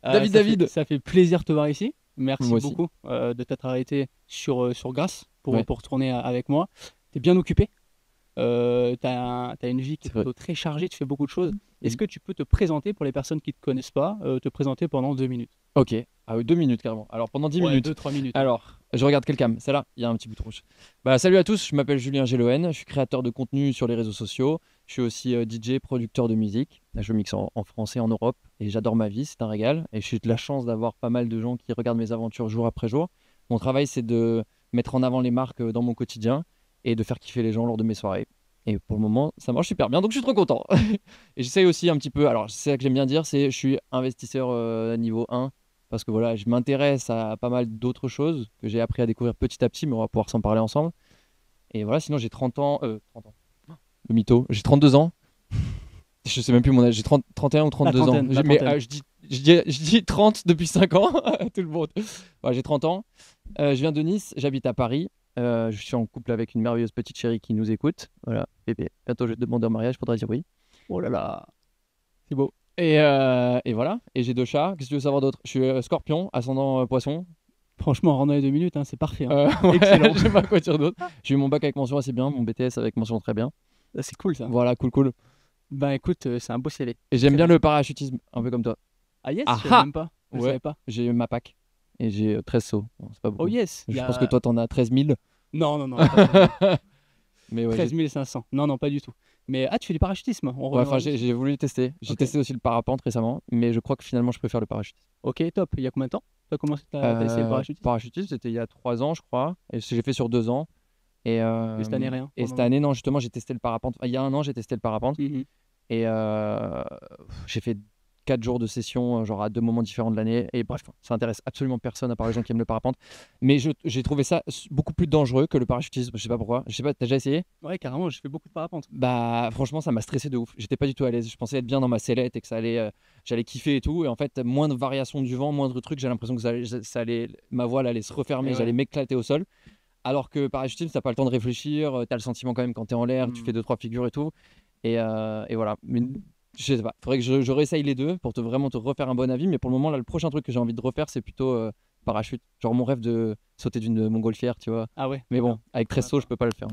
David. Ça fait plaisir de te voir ici. Merci Moi aussi. beaucoup de t'être arrêté sur Grasse Ouais, pour tourner avec moi. Tu es bien occupé. T'as une vie qui est c'est vrai. plutôt très chargée, tu fais beaucoup de choses. Est-ce Oui. que tu peux te présenter pour les personnes qui ne te connaissent pas, te présenter pendant 2 minutes? Ok. Ah oui, 2 minutes carrément. Alors pendant 10 minutes. 2-3 minutes, hein. Alors, je regarde quelle cam. Celle-là, il y a un petit bout rouge. Bah, salut à tous, je m'appelle Julien Géloen, je suis créateur de contenu sur les réseaux sociaux. Je suis aussi DJ, producteur de musique. Là, je mixe en français en Europe et j'adore ma vie, c'est un régal. Et j'ai de la chance d'avoir pas mal de gens qui regardent mes aventures jour après jour. Mon travail, c'est de mettre en avant les marques dans mon quotidien et de faire kiffer les gens lors de mes soirées. Et pour le moment, ça marche super bien, donc je suis trop content. Et j'essaye aussi un petit peu, alors c'est ça que j'aime bien dire, c'est je suis investisseur niveau 1 parce que voilà, je m'intéresse à pas mal d'autres choses que j'ai appris à découvrir petit à petit, mais on va pouvoir s'en parler ensemble. Et voilà, sinon j'ai 30 ans, 30 ans, le mytho, j'ai 32 ans, je sais même plus mon âge, j'ai 30, 31 ou La 32 ans. trentaine, la Mais trentaine. je dis 30 depuis 5 ans, tout le monde. Voilà, j'ai 30 ans, je viens de Nice, j'habite à Paris, je suis en couple avec une merveilleuse petite chérie qui nous écoute. Voilà, bébé, bientôt je vais te demander en mariage, faudra dire oui. Oh là là, c'est beau. Et voilà, et j'ai 2 chats, qu'est-ce que tu veux savoir d'autre? Je suis scorpion, ascendant poisson. Franchement, rendre les 2 minutes, hein, c'est parfait, hein. Ouais, Excellent. je sais pas quoi dire d'autre. J'ai eu mon bac avec mention assez bien, mon BTS avec mention très bien. Ah, c'est cool ça. Voilà, cool, cool. Ben écoute, c'est un beau CV. Et C'est j'aime très bien bien. le parachutisme, un peu comme toi. Ah yes, Ah je savais ah! même pas. Je Ouais, savais pas. j'ai eu ma PAC et j'ai 13 sauts. Bon, c'est pas Oh beaucoup. yes, il y Je pense que a... toi t'en as 13 000. Non, non, non, pas 13 000. Mais ouais, 13 500. Non, non, pas du tout. Mais tu fais du parachutisme, on ouais, enfin, reviendra dessus. j'ai voulu tester. J'ai Ok, testé aussi le parapente récemment, mais je crois que finalement je peux faire le parachutisme. ok, top. Il y a combien de temps tu as commencé, t'as essayé le parachutisme? Parachutisme, c'était il y a 3 ans, je crois. Et j'ai fait sur 2 ans. Et, Et cette année, rien, et pour le cette moment. année, non, justement, j'ai testé le parapente. Enfin, il y a un an, j'ai testé le parapente. Mhm. Et j'ai fait 4 jours de session, genre à 2 moments différents de l'année. Et bref, ça intéresse absolument personne à part les gens qui aiment le parapente. Mais j'ai trouvé ça beaucoup plus dangereux que le parachutisme. Je sais pas pourquoi. Je sais pas, t'as déjà essayé? Ouais, carrément, je fais beaucoup de parapente. Bah, franchement, ça m'a stressé de ouf. J'étais pas du tout à l'aise. Je pensais être bien dans ma sellette et que ça allait, j'allais kiffer et tout. Et en fait, moindre variation du vent, moindre truc, j'ai l'impression que ma voile allait se refermer, Et j'allais ouais. m'éclater au sol. Alors que parachutisme, t'as pas le temps de réfléchir, t'as le sentiment quand même quand t'es en l'air, tu fais Mhm. 2 3 figures et tout. Et voilà. Mais je sais pas, faudrait que je réessaye les deux pour vraiment te refaire un bon avis. Mais pour le moment, là, le prochain truc que j'ai envie de refaire, c'est plutôt parachute. Genre mon rêve de sauter d'une montgolfière, tu vois. Ah ouais, Mais bon, d'accord. avec 13 sauts, je peux pas le faire.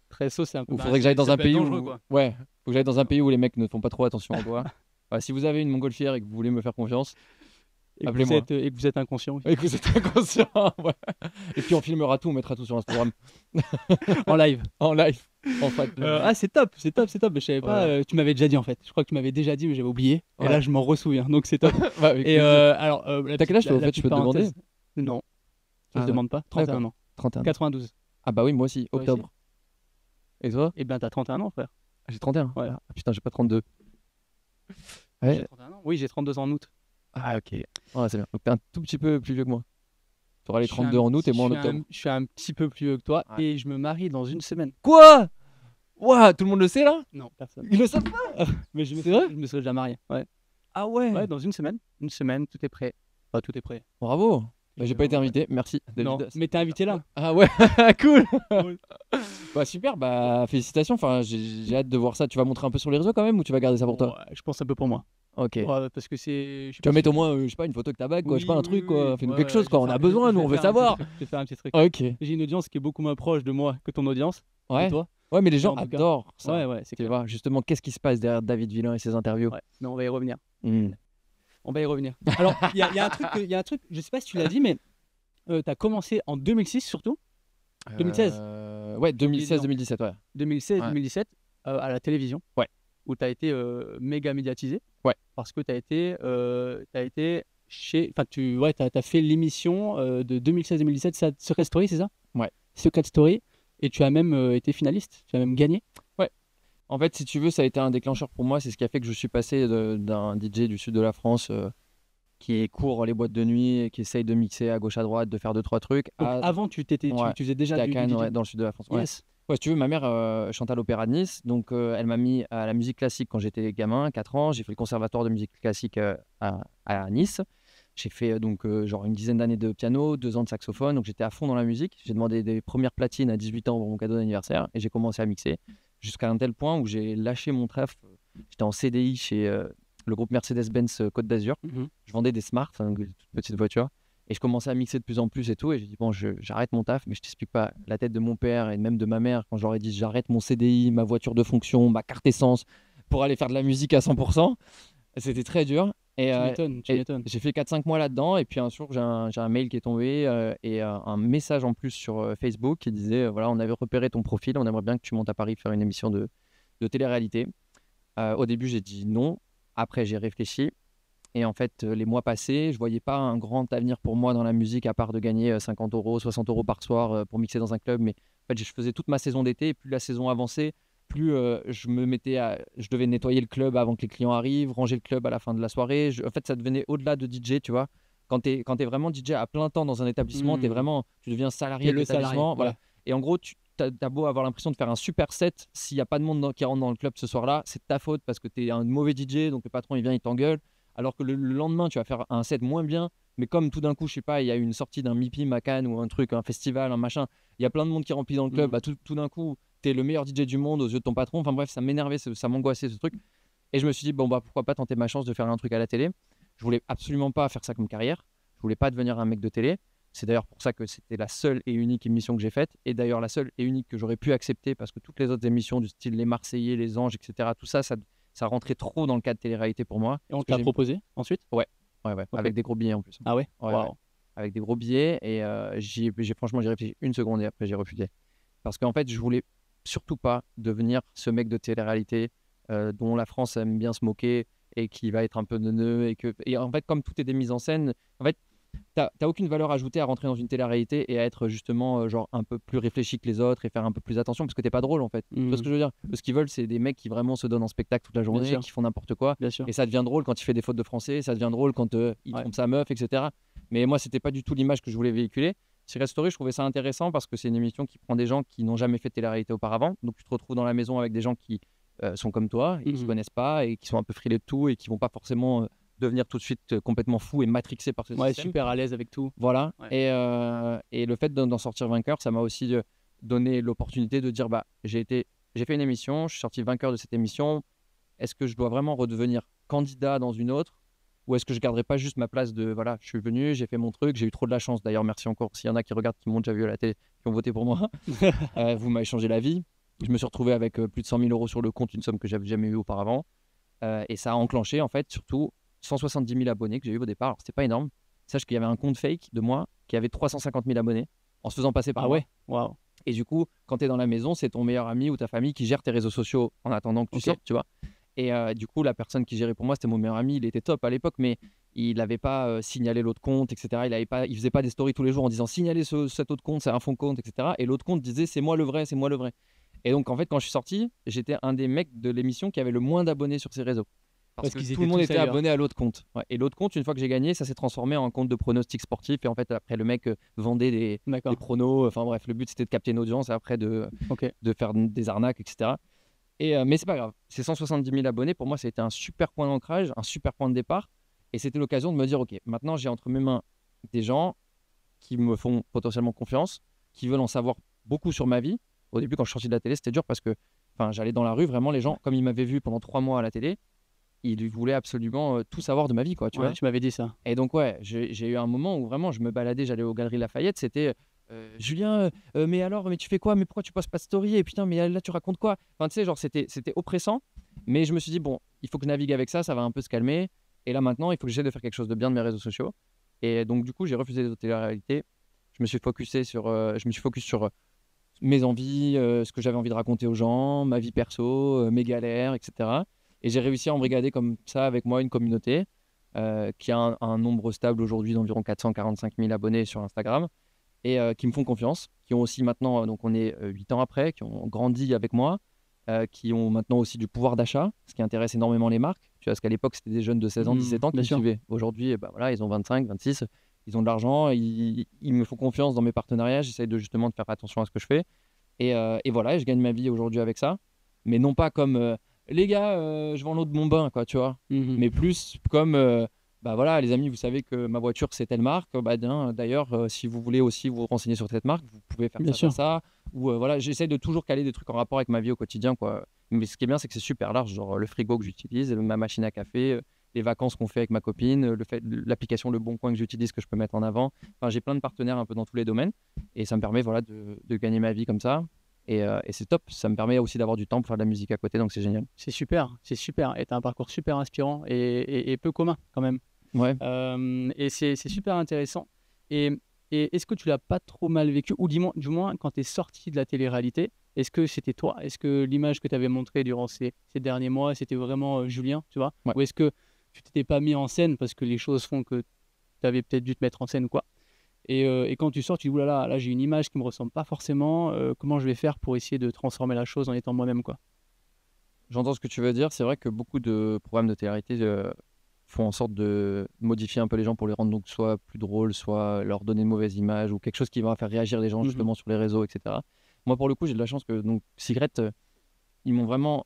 Très saut, c'est un peu. Ou Bah, faudrait que j'aille dans ça un peut être pays dangereux, où. quoi. Ouais, faut que j'aille dans un pays où les mecs ne font pas trop attention à toi. Voilà, si vous avez une montgolfière et que vous voulez me faire confiance, appelez-moi. Et que vous êtes inconscient aussi. Et que vous êtes inconscient. Ouais. Et puis on filmera tout, on mettra tout sur Instagram. En live. En live. En fait. Ah, c'est top, c'est top, c'est top. Mais je savais pas. Ouais. Tu m'avais déjà dit en fait. Je crois que tu m'avais déjà dit, mais j'avais oublié. Et là, Ouais. je m'en ressouviens. Donc c'est top. Bah, avec Et plaisir. alors, T'as quel âge toi, la au fait, je petite peux te demander? parenthèse. Non, ça se Ah, demande pas. 31 d'accord. ans. 31 ans. 92. Ah bah oui, moi aussi, Toi aussi? octobre. Et toi? Eh ben, t'as 31 ans, frère. Ah, j'ai 31. Ouais. Ah putain, j'ai pas 32. J'ai Ouais. 31 ans. Oui, j'ai 32 ans en août. Ah ok. Ouais, c'est bien. Donc t'es un tout petit peu plus vieux que moi. Tu auras les Je suis 32 en août et moi en octobre. je suis un petit peu plus vieux que toi Ouais. et je me marie dans une semaine. Quoi? Ouah, tout le monde le sait là? Non, personne. Ils le savent pas? Mais C'est vrai? je me serais déjà marié. Ouais. Ah ouais. Ouais, dans une semaine. Une semaine, tout est prêt. Enfin, tout est prêt. Bravo. Bah, j'ai pas été Ouais. invité, merci Non, David. mais t'es invité là. Ah ouais, cool. Ouais. Bah super, bah félicitations. Enfin, j'ai hâte de voir ça. Tu vas montrer un peu sur les réseaux quand même ou tu vas garder ça pour toi? Ouais, je pense un peu pour moi. Ok. Ouais, parce que c'est. Je sais Tu vas pas mettre au si. moins, je sais pas, une photo de ta bague, quoi. Je sais pas, un truc, quoi. Fais-nous Ouais, quelque ouais, chose, quoi. On a besoin, nous, on veut savoir. Je vais faire un petit truc. Ok. J'ai une audience qui est beaucoup moins proche de moi que ton audience, de Ouais. toi. Ouais, mais les Mais gens en tout cas, adorent ça. ouais, ouais, c'est Tu clair. vois, justement, qu'est-ce qui se passe derrière David Villain et ses interviews? Ouais, mais on va y revenir. Hmm. On va y revenir. Alors, il y a un truc, il y a un truc, je sais pas si tu l'as dit, mais tu as commencé en 2006 surtout, 2016, Ouais, j'ai oublié dedans. 2016-2017, ouais. 2016, Ouais. 2017, à la télévision, Ouais. où tu as été méga médiatisé, Ouais. parce que tu as été chez, enfin, ouais, t'as fait l'émission de 2016-2017, Secret Story, c'est ça? Ouais. Secret Story, et tu as même été finaliste, tu as même gagné. Ouais. En fait, si tu veux, ça a été un déclencheur pour moi. C'est ce qui a fait que je suis passé d'un DJ du sud de la France qui court les boîtes de nuit, et qui essaye de mixer à gauche à droite, de faire deux trois trucs, Donc à avant, ouais, tu faisais déjà j'étais à du Cannes, ouais, DJ. dans le sud de la France. Ouais. Yes. Ouais, si tu veux, ma mère chante à l'Opéra de Nice, donc elle m'a mis à la musique classique quand j'étais gamin, 4 ans. J'ai fait le conservatoire de musique classique à Nice. J'ai fait donc genre une dizaine d'années de piano, 2 ans de saxophone, donc j'étais à fond dans la musique. J'ai demandé des premières platines à 18 ans pour mon cadeau d'anniversaire et j'ai commencé à mixer jusqu'à un tel point où j'ai lâché mon trèfle. J'étais en CDI le groupe Mercedes-Benz Côte d'Azur. Je vendais des Smart, une toute petite voiture. Et je commençais à mixer de plus en plus et tout. Et j'ai dit, bon, j'arrête mon taf, mais je t'explique pas. La tête de mon père et même de ma mère, quand j'aurais dit, j'arrête mon CDI, ma voiture de fonction, ma carte essence pour aller faire de la musique à 100%, c'était très dur. Et, Tu m'étonnes. j'ai fait 4-5 mois là-dedans. Et puis un jour, j'ai un mail qui est tombé et un message en plus sur Facebook qui disait, voilà, on avait repéré ton profil, on aimerait bien que tu montes à Paris faire une émission de télé-réalité. Au début, j'ai dit non. Après, j'ai réfléchi. Et en fait, les mois passés, je voyais pas un grand avenir pour moi dans la musique à part de gagner 50 euros, 60 euros par soir pour mixer dans un club. Mais en fait, je faisais toute ma saison d'été. Et plus la saison avançait, plus je devais nettoyer le club avant que les clients arrivent, ranger le club à la fin de la soirée. En fait, ça devenait au-delà de DJ, tu vois. Quand tu es vraiment DJ à plein temps dans un établissement, tu deviens salarié T'es de le salarié, l'établissement. Voilà. ouais. Et en gros, tu as beau avoir l'impression de faire un super set, s'il n'y a pas de monde qui rentre dans le club ce soir-là, c'est de ta faute parce que tu es un mauvais DJ, donc le patron il vient, il t'engueule. Alors que le lendemain, tu vas faire un set moins bien, mais comme tout d'un coup, je sais pas, il y a une sortie d'un MIPIM à Cannes ou un truc, un festival, un machin, il y a plein de monde qui remplit dans le club, bah, tout d'un coup, tu es le meilleur DJ du monde aux yeux de ton patron. Enfin bref, ça m'énervait, ça m'angoissait ce truc. Et je me suis dit, bon, bah pourquoi pas tenter ma chance de faire un truc à la télé. Je voulais absolument pas faire ça comme carrière. Je voulais pas devenir un mec de télé. C'est d'ailleurs pour ça que c'était la seule et unique émission que j'ai faite. Et d'ailleurs la seule et unique que j'aurais pu accepter parce que toutes les autres émissions du style Les Marseillais, Les Anges, etc., tout ça, ça rentrait trop dans le cadre télé-réalité pour moi. Et on te l'a proposé ensuite? Ouais. Ok. Avec des gros billets en plus. Ah ouais? Ouais, Waouh. ouais. Avec des gros billets. Et franchement, j'ai réfléchi une seconde et après j'ai refusé. Parce qu'en fait, je voulais surtout pas devenir ce mec de télé-réalité dont la France aime bien se moquer et qui va être un peu neuneux. Et en fait, comme tout est des mises en scène, en fait, t'as aucune valeur ajoutée à rentrer dans une télé-réalité et à être justement genre un peu plus réfléchi que les autres et faire un peu plus attention parce que t'es pas drôle en fait. Tu vois ce que je veux dire? Ce qu'ils veulent, c'est des mecs qui vraiment se donnent en spectacle toute la journée, sûr. qui font n'importe quoi. Bien sûr. Et ça devient drôle quand il fait des fautes de français, ça devient drôle quand il trompe sa meuf, etc. Mais moi, c'était pas du tout l'image que je voulais véhiculer. Secret Story, je trouvais ça intéressant parce que c'est une émission qui prend des gens qui n'ont jamais fait de télé-réalité auparavant. Donc tu te retrouves dans la maison avec des gens qui sont comme toi et qui se connaissent pas et qui sont un peu frilés de tout et qui vont pas forcément devenir tout de suite complètement fous et matrixés par ce Ouais, système. super à l'aise avec tout. Voilà. Ouais. Et le fait d'en sortir vainqueur, ça m'a aussi donné l'opportunité de dire bah, j'ai fait une émission, je suis sorti vainqueur de cette émission. Est-ce que je dois vraiment redevenir candidat dans une autre ou est-ce que je garderai pas juste ma place de voilà, je suis venu, j'ai fait mon truc, j'ai eu trop de la chance. D'ailleurs, merci encore s'il y en a qui regardent, qui m'ont déjà vu à la télé, qui ont voté pour moi. Vous m'avez changé la vie. Je me suis retrouvé avec plus de 100 000 euros sur le compte, une somme que j'avais jamais eue auparavant. Et ça a enclenché en fait surtout 170 000 abonnés que j'ai eu au départ. Alors, c'était pas énorme. Sache qu'il y avait un compte fake de moi qui avait 350 000 abonnés en se faisant passer par moi. Ouais, waouh. Et du coup, quand tu es dans la maison, c'est ton meilleur ami ou ta famille qui gère tes réseaux sociaux en attendant que tu sortes, tu vois. Et du coup, la personne qui gérait pour moi, c'était mon meilleur ami. Il était top à l'époque, mais il n'avait pas signalé l'autre compte, etc. Il faisait pas des stories tous les jours en disant signalez cet autre compte, c'est un faux compte, etc. Et l'autre compte disait c'est moi le vrai, c'est moi le vrai. Et donc, en fait, quand je suis sorti, j'étais un des mecs de l'émission qui avait le moins d'abonnés sur ses réseaux. Parce que tout le monde était abonné à l'autre compte. Ouais. Et l'autre compte, une fois que j'ai gagné, ça s'est transformé en compte de pronostics sportifs. Et en fait, après, le mec vendait des pronos. Enfin bref, le but, c'était de capter une audience et après de faire des arnaques, etc. Mais c'est pas grave. Ces 170 000 abonnés, pour moi, ça a été un super point d'ancrage, un super point de départ. Et c'était l'occasion de me dire, OK, maintenant, j'ai entre mes mains des gens qui me font potentiellement confiance, qui veulent en savoir beaucoup sur ma vie. Au début, quand je suis sorti de la télé, c'était dur parce que j'allais dans la rue, vraiment, les gens, comme ils m'avaient vu pendant 3 mois à la télé, ils voulaient absolument tout savoir de ma vie, quoi, tu vois. Tu m'avais dit ça. Et donc, ouais, j'ai eu un moment où vraiment, je me baladais, j'allais aux Galeries Lafayette, c'était Julien, mais alors, mais tu fais quoi? Mais pourquoi tu postes pas de story? Et putain, mais là, tu racontes quoi? Enfin, tu sais, genre, c'était oppressant. Mais je me suis dit, bon, il faut que je navigue avec ça, ça va un peu se calmer. Et là, maintenant, il faut que j'essaie de faire quelque chose de bien de mes réseaux sociaux. Et donc, du coup, j'ai refusé les télé-réalités. Je me suis focus sur mes envies, ce que j'avais envie de raconter aux gens, ma vie perso, mes galères, etc. Et j'ai réussi à embrigader comme ça avec moi une communauté qui a un nombre stable aujourd'hui d'environ 445 000 abonnés sur Instagram et qui me font confiance, qui ont aussi maintenant, donc on est 8 ans après, qui ont grandi avec moi, qui ont maintenant aussi du pouvoir d'achat, ce qui intéresse énormément les marques. Tu vois, parce qu'à l'époque, c'était des jeunes de 16 ans, 17 ans qui me suivaient. Aujourd'hui, voilà, ils ont 25, 26, ils ont de l'argent, ils me font confiance dans mes partenariats, j'essaie justement de faire attention à ce que je fais. Et voilà, je gagne ma vie aujourd'hui avec ça. Mais non pas comme les gars, je vends l'eau de mon bain, quoi, tu vois. Mais plus comme bah voilà, les amis, vous savez que ma voiture c'est telle marque. Bah d'ailleurs, si vous voulez aussi vous renseigner sur cette marque, vous pouvez faire ça. Ou voilà, j'essaie de toujours caler des trucs en rapport avec ma vie au quotidien, quoi. Mais ce qui est bien, c'est que c'est super large, genre le frigo que j'utilise, ma machine à café, les vacances qu'on fait avec ma copine, l'application Le Bon Coin que j'utilise, que je peux mettre en avant. Enfin, j'ai plein de partenaires un peu dans tous les domaines et ça me permet voilà, de gagner ma vie comme ça. Et c'est top, ça me permet aussi d'avoir du temps pour faire de la musique à côté, donc c'est génial. C'est super, c'est super. Et tu as un parcours super inspirant et peu commun quand même. Ouais. Et c'est super intéressant. Et, et est-ce que tu l'as pas trop mal vécu, ou du moins quand tu es sorti de la télé-réalité, est-ce que c'était toi? Est-ce que l'image que tu avais montrée durant ces derniers mois, c'était vraiment Julien, tu vois? Ouais. Ou est-ce que tu t'étais pas mis en scène parce que les choses font que tu avais peut-être dû te mettre en scène ou quoi? Et quand tu sors, tu dis, oulala, là j'ai une image qui me ressemble pas forcément, comment je vais faire pour essayer de transformer la chose en étant moi-même, quoi? J'entends ce que tu veux dire. C'est vrai que beaucoup de programmes de télé-réalité font en sorte de modifier un peu les gens pour les rendre donc soit plus drôles, soit leur donner une mauvaise image ou quelque chose qui va faire réagir les gens Mhm. justement sur les réseaux, etc. Moi, pour le coup, j'ai de la chance que donc Cigarette, ils m'ont vraiment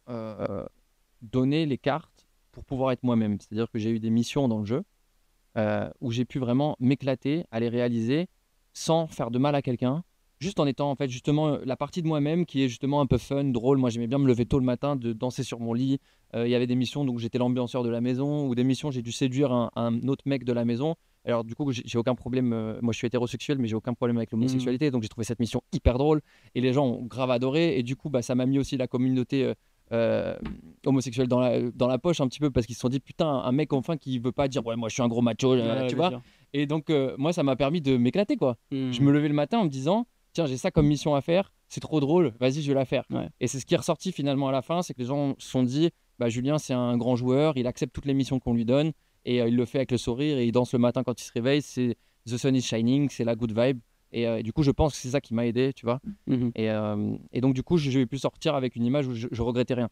donné les cartes pour pouvoir être moi-même. C'est-à-dire que j'ai eu des missions dans le jeu où j'ai pu vraiment m'éclater à les réaliser sans faire de mal à quelqu'un, juste en étant en fait justement la partie de moi-même qui est justement un peu fun, drôle. Moi j'aimais bien me lever tôt le matin, de danser sur mon lit. Il y avait des missions donc j'étais l'ambianceur de la maison ou des missions j'ai dû séduire un autre mec de la maison. Alors du coup j'ai aucun problème, moi je suis hétérosexuel mais j'ai aucun problème avec Mhm. l'homosexualité donc j'ai trouvé cette mission hyper drôle et les gens ont grave adoré et du coup bah, ça m'a mis aussi la communauté euh, homosexuelle dans la poche un petit peu parce qu'ils se sont dit putain un mec enfin qui veut pas dire ouais moi je suis un gros macho Ouais, tu bien vois. sûr. Et donc moi ça m'a permis de m'éclater quoi. Je Mhm. me levais le matin en me disant tiens j'ai ça comme mission à faire, c'est trop drôle, vas-y je vais la faire. Ouais. Et c'est ce qui est ressorti finalement à la fin, c'est que les gens se sont dit bah Julien c'est un grand joueur, il accepte toutes les missions qu'on lui donne et il le fait avec le sourire et il danse le matin quand il se réveille, c'est the sun is shining, c'est la good vibe. Et du coup je pense que c'est ça qui m'a aidé tu vois. Mhm. Et donc du coup j'ai pu sortir avec une image où je regrettais rien.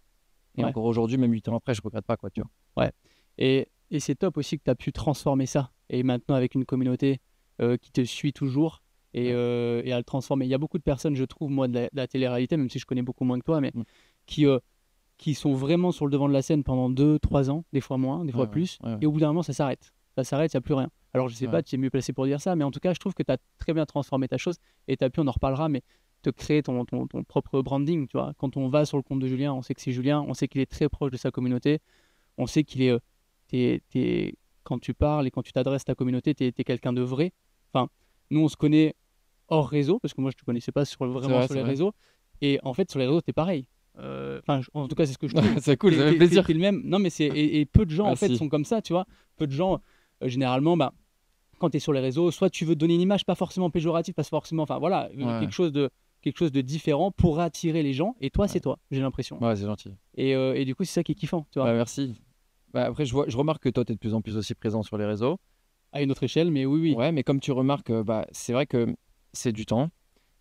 Et Ouais. encore aujourd'hui, même 8 ans après, je regrette pas quoi, tu vois. Ouais. Et c'est top aussi que tu as pu transformer ça. Et maintenant, avec une communauté qui te suit toujours Ouais. et à le transformer. Il y a beaucoup de personnes, je trouve, moi, de la télé-réalité, même si je connais beaucoup moins que toi, mais Mm. qui, euh, qui sont vraiment sur le devant de la scène pendant 2, 3 ans, des fois moins, des Ouais, fois ouais, plus. ouais, ouais. Et au bout d'un moment, ça s'arrête. Ça s'arrête, il n'y a plus rien. Alors, je sais Ouais. pas, tu es mieux placé pour dire ça, mais en tout cas, je trouve que tu as très bien transformé ta chose et tu as pu, on en reparlera, mais te créer ton propre branding, tu vois. Quand on va sur le compte de Julien, on sait que c'est Julien, on sait qu'il est très proche de sa communauté, on sait qu'il est, quand tu parles et quand tu t'adresses à ta communauté, tu es quelqu'un de vrai. Enfin, nous, on se connaît hors réseau, parce que moi, je te connaissais pas C'est vraiment vrai, sur c'est les vrai. réseaux. Et en fait, sur les réseaux, tu es pareil. Enfin, en tout cas, c'est ce que je trouve. C'est cool, ça fait plaisir. T'es le même. Non, mais et peu de gens, en fait, Merci. sont comme ça, tu vois. Peu de gens, généralement, bah, quand tu es sur les réseaux, soit tu veux te donner une image pas forcément péjorative, pas forcément, enfin voilà, Ouais, quelque chose de différent pour attirer les gens. Et toi, ouais. c'est toi, j'ai l'impression. Ouais, c'est gentil. Et du coup, c'est ça qui est kiffant, tu vois. Bah, merci. Bah, après, je remarque que toi, tu es de plus en plus aussi présent sur les réseaux. À une autre échelle, mais oui, oui. Ouais, mais comme tu remarques, bah, c'est vrai que c'est du temps,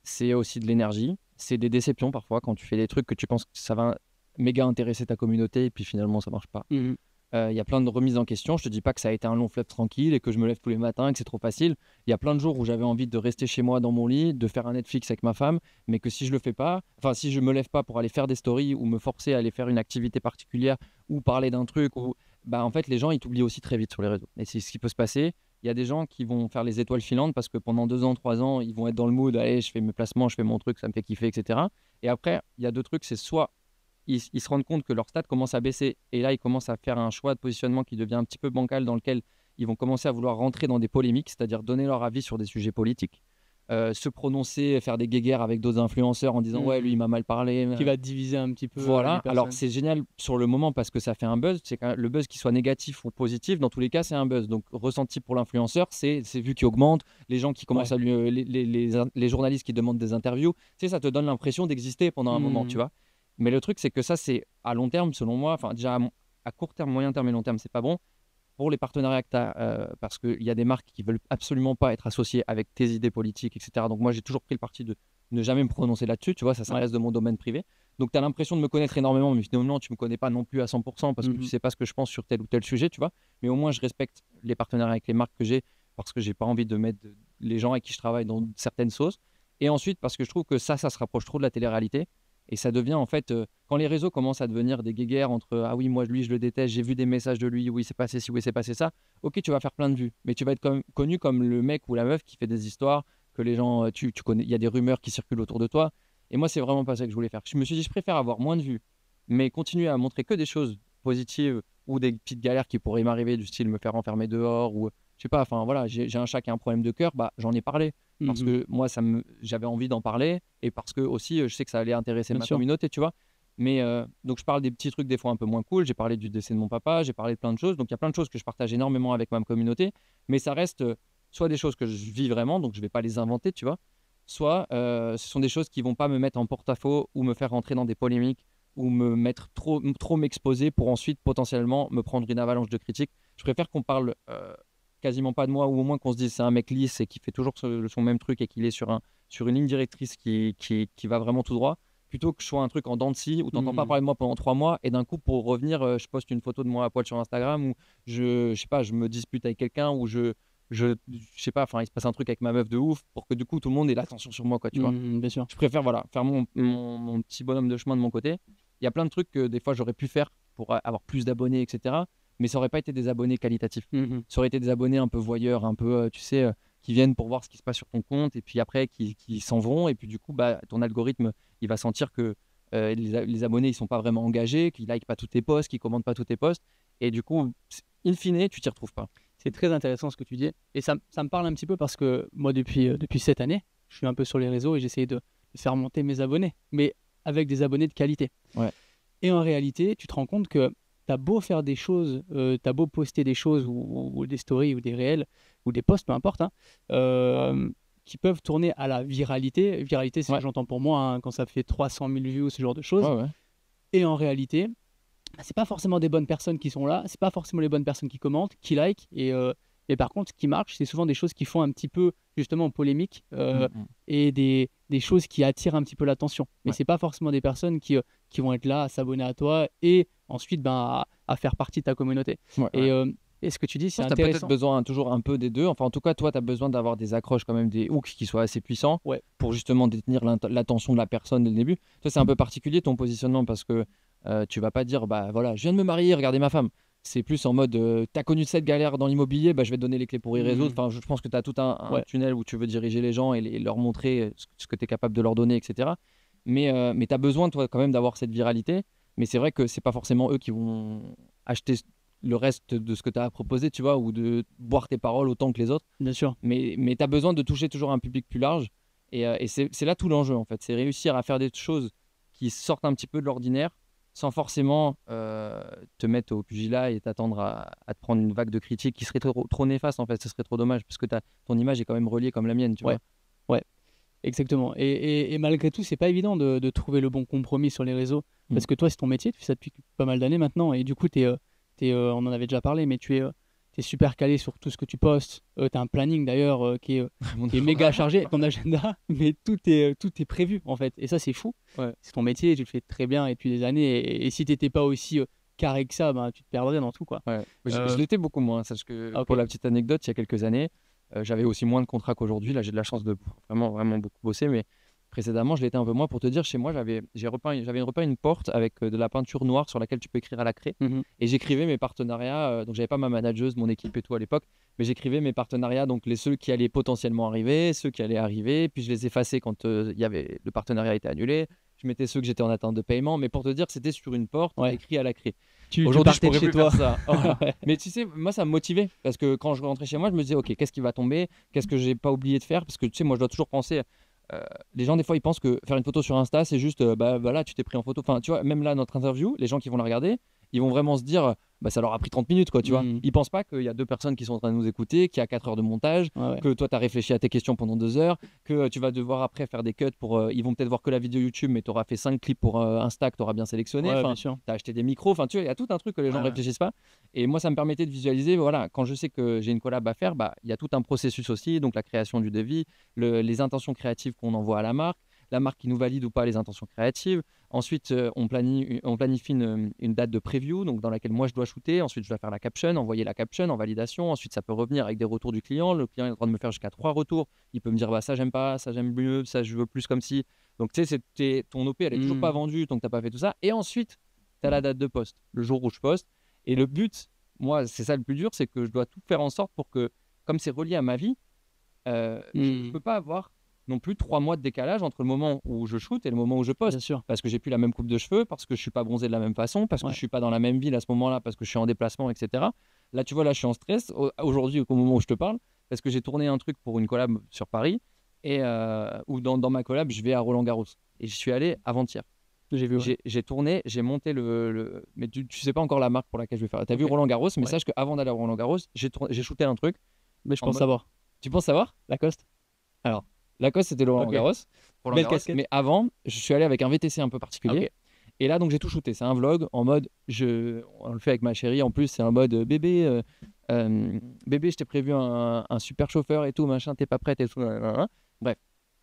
c'est aussi de l'énergie, c'est des déceptions parfois quand tu fais des trucs que tu penses que ça va méga intéresser ta communauté et puis finalement ça marche pas. Mhm. Il y a plein de remises en question. Je te dis pas que ça a été un long fleuve tranquille et que je me lève tous les matins et que c'est trop facile. Il y a plein de jours où j'avais envie de rester chez moi dans mon lit, de faire un Netflix avec ma femme, mais que si je le fais pas, enfin si je me lève pas pour aller faire des stories ou me forcer à aller faire une activité particulière ou parler d'un truc, ou bah en fait les gens ils t'oublient aussi très vite sur les réseaux. Et c'est ce qui peut se passer. Il y a des gens qui vont faire les étoiles filantes parce que pendant 2 ans, 3 ans, ils vont être dans le mood, allez, je fais mes placements, je fais mon truc, ça me fait kiffer, etc. Et après, il y a deux trucs, c'est soit ils se rendent compte que leur stade commence à baisser. Et là, ils commencent à faire un choix de positionnement qui devient un petit peu bancal, dans lequel ils vont commencer à vouloir rentrer dans des polémiques, c'est-à-dire donner leur avis sur des sujets politiques, se prononcer, faire des guéguerres avec d'autres influenceurs en disant ouais, lui, Mhm. il m'a mal parlé. Qui va diviser un petit peu les Voilà, alors personnes. c'est génial sur le moment parce que ça fait un buzz. C'est que le buzz qui soit négatif ou positif, dans tous les cas, c'est un buzz. Donc, ressenti pour l'influenceur, c'est vu qui augmente, les gens qui commencent Ouais. à lui, les journalistes qui demandent des interviews, tu sais, ça te donne l'impression d'exister pendant un moment, tu Mhm. vois. Mais le truc, c'est que ça, c'est à long terme, selon moi, enfin, déjà à court terme, moyen terme et long terme, c'est pas bon. Pour les partenariats que tu as, parce qu'il y a des marques qui veulent absolument pas être associées avec tes idées politiques, etc. Donc, moi, j'ai toujours pris le parti de ne jamais me prononcer là-dessus, tu vois, ça Ouais. reste de mon domaine privé. Donc, tu as l'impression de me connaître énormément, mais finalement, tu me connais pas non plus à 100% parce que tu Mhm. sais pas ce que je pense sur tel ou tel sujet, tu vois. Mais au moins, je respecte les partenariats avec les marques que j'ai parce que j'ai pas envie de mettre les gens avec qui je travaille dans certaines sauces. Et ensuite, parce que je trouve que ça se rapproche trop de la télé-réalité. Et ça devient en fait, quand les réseaux commencent à devenir des guéguerres entre ah oui, moi lui je le déteste, j'ai vu des messages de lui, oui c'est passé ci, oui c'est passé ça, ok, tu vas faire plein de vues, mais tu vas être connu comme le mec ou la meuf qui fait des histoires que les gens, tu connais, il y a des rumeurs qui circulent autour de toi. Et moi, c'est vraiment pas ça que je voulais faire. Je me suis dit, je préfère avoir moins de vues, mais continuer à montrer que des choses positives ou des petites galères qui pourraient m'arriver, du style me faire enfermer dehors ou je sais pas, enfin voilà, j'ai un chat qui a un problème de cœur, bah j'en ai parlé parce Mhm. que moi j'avais envie d'en parler et parce que aussi je sais que ça allait intéresser Bien ma sûr. communauté, tu vois. Mais donc je parle des petits trucs des fois un peu moins cool, j'ai parlé du décès de mon papa, j'ai parlé de plein de choses, donc il y a plein de choses que je partage énormément avec ma communauté, mais ça reste soit des choses que je vis vraiment, donc je vais pas les inventer, tu vois, soit ce sont des choses qui vont pas me mettre en porte-à-faux ou me faire rentrer dans des polémiques ou me mettre trop m'exposer pour ensuite potentiellement me prendre une avalanche de critiques. Je préfère qu'on parle quasiment pas de moi ou au moins qu'on se dise c'est un mec lisse et qui fait toujours son même truc et qu'il est sur une ligne directrice qui va vraiment tout droit plutôt que je sois un truc en dents de scie où tu n'entends pas Mhm. parler de moi pendant 3 mois et d'un coup pour revenir je poste une photo de moi à poil sur Instagram ou je sais pas je me dispute avec quelqu'un ou je sais pas enfin il se passe un truc avec ma meuf de ouf pour que du coup tout le monde ait l'attention sur moi quoi tu vois. Mhm. Bien sûr. Je préfère voilà, faire mon petit bonhomme de chemin de mon côté. Il y a plein de trucs que des fois j'aurais pu faire pour avoir plus d'abonnés, etc. Mais ça aurait pas été des abonnés qualitatifs. Mhm. Ça aurait été des abonnés un peu voyeurs, un peu, tu sais, qui viennent pour voir ce qui se passe sur ton compte et puis après qui s'en vont. Et puis du coup, bah, ton algorithme, il va sentir que les abonnés, ils sont pas vraiment engagés, qu'ils likent pas tous tes posts, qu'ils commentent pas tous tes posts. Et du coup, in fine, tu t'y retrouves pas. C'est très intéressant ce que tu dis. Et ça me parle un petit peu parce que moi, depuis cette année, je suis un peu sur les réseaux et j'essaye de faire monter mes abonnés, mais avec des abonnés de qualité. Ouais. Et en réalité, tu te rends compte que tu as beau faire des choses, tu as beau poster des choses ou des stories ou des réels ou des posts, peu importe, hein, qui peuvent tourner à la viralité. Viralité, c'est ce Ouais, que j'entends pour moi, hein, quand ça fait 300 000 vues, ce genre de choses. ouais, ouais. Et en réalité, bah, c'est pas forcément des bonnes personnes qui sont là, c'est pas forcément les bonnes personnes qui commentent, qui likent. Et par contre, ce qui marche, c'est souvent des choses qui font un petit peu justement polémique Mm, mm. et des choses qui attirent un petit peu l'attention. Mais Ouais, c'est pas forcément des personnes qui vont être là à s'abonner à toi et ensuite ben, à faire partie de ta communauté. ouais, ouais. Et, et ce que tu dis, Je c'est pense que tu as peut-être intéressant. besoin toujours un peu des deux. Enfin, en tout cas, toi, tu as besoin d'avoir des accroches, quand même, des hooks qui soient assez puissants Ouais. pour justement détenir l'attention de la personne dès le début. Toi, c'est un peu particulier ton positionnement parce que tu vas pas dire, bah voilà, je viens de me marier, regardez ma femme. C'est plus en mode, tu as connu cette galère dans l'immobilier, bah, je vais te donner les clés pour y résoudre. Hmm. Enfin, je pense que tu as tout un Ouais, tunnel où tu veux diriger les gens et leur montrer ce que tu es capable de leur donner, etc. Mais tu as besoin, toi, quand même, d'avoir cette viralité. Mais c'est vrai que c'est pas forcément eux qui vont acheter le reste de ce que tu as à proposer, tu vois, ou de boire tes paroles autant que les autres. bien sûr. Mais tu as besoin de toucher toujours un public plus large. Et c'est là tout l'enjeu, en fait. C'est réussir à faire des choses qui sortent un petit peu de l'ordinaire sans forcément te mettre au pugilat et t'attendre à te prendre une vague de critiques qui serait trop néfaste, en fait. Ce serait trop dommage parce que ton image est quand même reliée comme la mienne, tu Ouais, vois. ouais. Exactement. Et malgré tout, c'est pas évident de trouver le bon compromis sur les réseaux. Mm. Parce que toi, c'est ton métier, tu fais ça depuis pas mal d'années maintenant. Et du coup, on en avait déjà parlé, mais t'es super calé sur tout ce que tu postes. Tu as un planning d'ailleurs Mon- qui est méga chargé, ton agenda, mais tout est prévu en fait. Et ça, c'est fou. Ouais. C'est ton métier, tu le fais très bien et depuis des années. Et si t'étais pas aussi carré que ça, ben, tu te perdrais dans tout, quoi. Ouais. Je Euh, l'étais beaucoup moins. Parce que ah, pour ok. la petite anecdote, il y a quelques années, j'avais aussi moins de contrats qu'aujourd'hui. Là, j'ai de la chance de vraiment, vraiment beaucoup bosser. Mais précédemment, je l'étais un peu moins. Pour te dire, chez moi, j'avais repeint une porte avec de la peinture noire sur laquelle tu peux écrire à la craie. Mhm. Et j'écrivais mes partenariats. Donc, j'avais pas ma manageuse, mon équipe et tout à l'époque. Mais j'écrivais mes partenariats, donc ceux qui allaient potentiellement arriver, ceux qui allaient arriver. Puis je les effaçais quand le partenariat était annulé. Je mettais ceux que j'étais en attente de paiement. Mais pour te dire, c'était sur une porte Ouais. écrit à la craie. Tu Aujourd'hui, je partais de pourrais chez plus faire toi. ça. Voilà. Ouais. Mais tu sais, moi, ça me motivait parce que quand je rentrais chez moi, je me disais, ok, qu'est-ce qui va tomber? Qu'est-ce que j'ai pas oublié de faire? Parce que tu sais, moi, je dois toujours penser. euh, les gens, des fois, ils pensent que faire une photo sur Insta, c'est juste, bah voilà, tu t'es pris en photo. Enfin, tu vois, même là, notre interview, les gens qui vont la regarder, ils vont vraiment se dire, bah ça leur a pris 30 minutes, quoi, tu vois. Mhm. Ils pensent pas qu'il y a deux personnes qui sont en train de nous écouter, qu'il y a 4 heures de montage, Ouais, ouais. que toi, tu as réfléchi à tes questions pendant 2 heures, que tu vas devoir après faire des cuts pour. Ils vont peut-être voir que la vidéo YouTube, mais tu auras fait 5 clips pour Insta que tu auras bien sélectionné. Ouais, bien Enfin, sûr. tu as acheté des micros. Enfin, tu vois, il y a tout un truc que les gens Ouais, ne ouais. réfléchissent pas. Et moi, ça me permettait de visualiser, voilà, quand je sais que j'ai une collab à faire, bah, il y a tout un processus aussi, donc la création du devis, les intentions créatives qu'on envoie à la marque qui nous valide ou pas les intentions créatives. Ensuite, on planifie une date de preview, donc dans laquelle moi je dois shooter. Ensuite, je dois faire la caption, envoyer la caption en validation. Ensuite, ça peut revenir avec des retours du client. Le client a le droit de me faire jusqu'à 3 retours. Il peut me dire, bah, ça j'aime pas, ça j'aime mieux, ça je veux plus comme si. Donc, tu sais, ton OP, elle est toujours pas Mhm. vendue, donc t'as pas fait tout ça. Et ensuite, tu as la date de poste, le jour où je poste. Et le but, moi, c'est ça le plus dur, c'est que je dois tout faire en sorte pour que, comme c'est relié à ma vie, je Mhm. peux pas avoir non plus 3 mois de décalage entre le moment où je shoot et le moment où je poste. Bien sûr. Parce que j'ai plus la même coupe de cheveux, parce que je suis pas bronzé de la même façon, parce que je suis pas dans la même ville à ce moment-là, parce que je suis en déplacement, etc. Là, tu vois, là, je suis en stress aujourd'hui au moment où je te parle, parce que j'ai tourné un truc pour une collab sur Paris, et où dans ma collab, je vais à Roland-Garros. Et je suis allé avant-hier. J'ai vu. Ouais. J'ai tourné, j'ai monté mais tu sais pas encore la marque pour laquelle je vais faire. Tu as vu Ok. Roland-Garros, mais Ouais. sache qu'avant d'aller à Roland-Garros, j'ai shooté un truc. Mais je En pense mode- savoir. Tu penses savoir? Lacoste. Alors, Lacoste, c'était le Ok. Roland-Garros. Belle casquette. Mais avant, je suis allé avec un VTC un peu particulier. Ok. Et là, donc, j'ai tout shooté. C'est un vlog en mode, on le fait avec ma chérie. En plus, c'est un mode bébé, bébé, je t'ai prévu un super chauffeur et tout, machin, t'es pas prête et tout. Blablabla. Bref,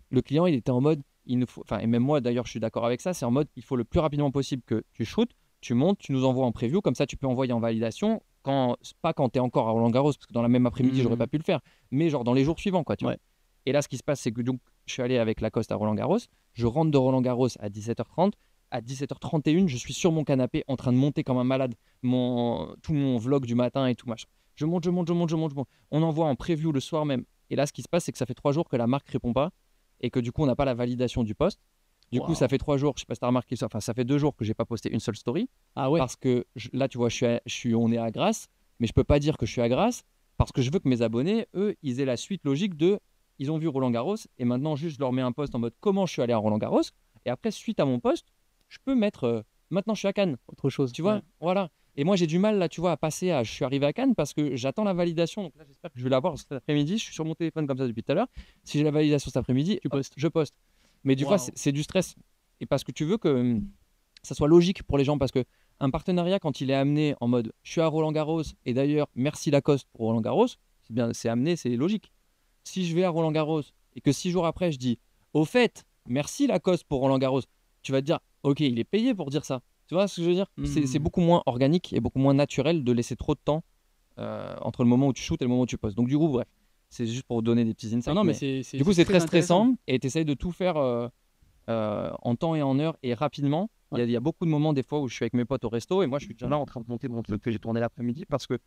le client, il était en mode, il nous faut, enfin, et même moi d'ailleurs, je suis d'accord avec ça, c'est en mode, il faut le plus rapidement possible que tu shootes, tu montes, tu nous envoies en preview, comme ça, tu peux envoyer en validation. Pas quand tu es encore à Roland-Garros, parce que dans la même après-midi, j'aurais pas pu le faire, mais genre dans les jours suivants, quoi, tu vois. Ouais. Et là, ce qui se passe, c'est que donc, je suis allé avec Lacoste à Roland-Garros. Je rentre de Roland-Garros à 17h30. À 17h31, je suis sur mon canapé en train de monter comme un malade tout mon vlog du matin et tout machin. Je monte. On envoie en preview le soir même. Et là, ce qui se passe, c'est que ça fait 3 jours que la marque répond pas et que du coup, on n'a pas la validation du post. Du coup, ça fait 3 jours, je sais pas si tu as remarqué ça, enfin, ça fait 2 jours que j'ai pas posté une seule story. Ah ouais. Parce que là, tu vois, on est à Grasse, mais je peux pas dire que je suis à Grasse parce que je veux que mes abonnés, eux, ils aient la suite logique de ils ont vu Roland-Garros et maintenant juste je leur mets un post en mode comment je suis allé à Roland-Garros et après suite à mon post je peux mettre maintenant je suis à Cannes, Autre chose. tu vois. Ouais. Voilà, et moi j'ai du mal là, tu vois, à passer à je suis arrivé à Cannes parce que j'attends la validation. Donc là j'espère que je vais l'avoir cet après-midi. Je suis sur mon téléphone comme ça depuis tout à l'heure. Si j'ai la validation cet après-midi, Tu postes. je poste. Mais du coup Waouh. c'est du stress et parce que tu veux que ça soit logique pour les gens, parce que un partenariat quand il est amené en mode je suis à Roland-Garros et d'ailleurs merci Lacoste pour Roland-Garros, c'est bien, c'est amené, c'est logique. Si je vais à Roland-Garros et que 6 jours après je dis au fait merci Lacoste pour Roland-Garros, tu vas te dire ok, il est payé pour dire ça. Tu vois ce que je veux dire? C'est beaucoup moins organique et beaucoup moins naturel de laisser trop de temps entre le moment où tu shootes et le moment où tu postes. Donc du coup bref, c'est juste pour vous donner des petits insights. Non, mais du coup c'est très intéressant. stressant et tu essayes de tout faire en temps et en heure et rapidement. Ouais. Il y a beaucoup de moments des fois où je suis avec mes potes au resto et moi je suis déjà là en train de monter mon truc que j'ai tourné l'après-midi parce que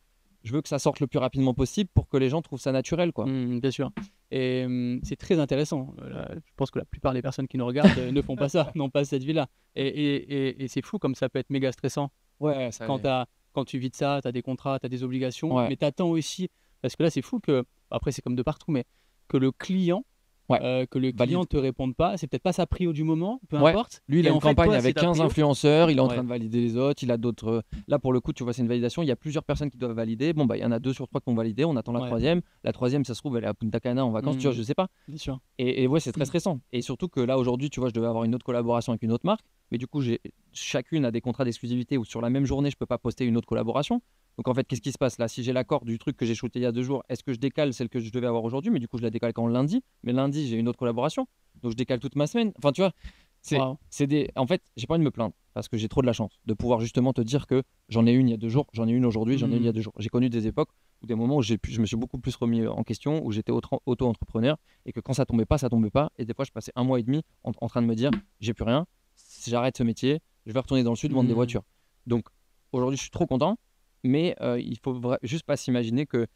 je veux que ça sorte le plus rapidement possible pour que les gens trouvent ça naturel, quoi. Bien sûr. Et c'est très intéressant. Je pense que la plupart des personnes qui nous regardent ne font pas ça, n'ont pas cette vie-là. Et c'est fou comme ça peut être méga stressant Ouais, ça quand tu vis de ça, tu as des contrats, tu as des obligations, Ouais. mais tu attends aussi, parce que là c'est fou que, après c'est comme de partout, mais que le client, Ouais. client te réponde pas, c'est peut-être pas sa prio du moment, peu Ouais. importe. Lui, il Et a en une fait, campagne toi, avec c'est ta 15 prio. influenceurs, il est en Ouais. train de valider les autres, il a d'autres. Là, pour le coup, tu vois, c'est une validation, il y a plusieurs personnes qui doivent valider. Bon, bah, il y en a 2 sur 3 qui ont validé, on attend la Ouais. troisième. La troisième, ça se trouve, elle est à Punta Cana en vacances, tu vois, je sais pas. Bien sûr. Et ouais, c'est très stressant. Et surtout que là, aujourd'hui, tu vois, je devais avoir une autre collaboration avec une autre marque, mais du coup, chacune a des contrats d'exclusivité où sur la même journée, je peux pas poster une autre collaboration. Donc en fait, qu'est-ce qui se passe là? Si j'ai l'accord du truc que j'ai shooté il y a 2 jours, est-ce que je décale celle que je devais avoir aujourd'hui? Mais du coup, je la décale quand lundi. Mais lundi, j'ai une autre collaboration. Donc je décale toute ma semaine. Enfin, tu vois, Wow. En fait, j'ai pas envie de me plaindre parce que j'ai trop de la chance de pouvoir justement te dire que j'en ai une il y a 2 jours, j'en ai une aujourd'hui, j'en ai une il y a 2 jours. J'ai connu des époques ou des moments où je me suis beaucoup plus remis en question, où j'étais auto-entrepreneur et que quand ça tombait pas, ça tombait pas. Et des fois, je passais 1 mois et demi en train de me dire, j'ai plus rien, j'arrête ce métier, je vais retourner dans le sud vendre des voitures. Donc aujourd'hui, je suis trop content, mais il faut juste pas s'imaginer que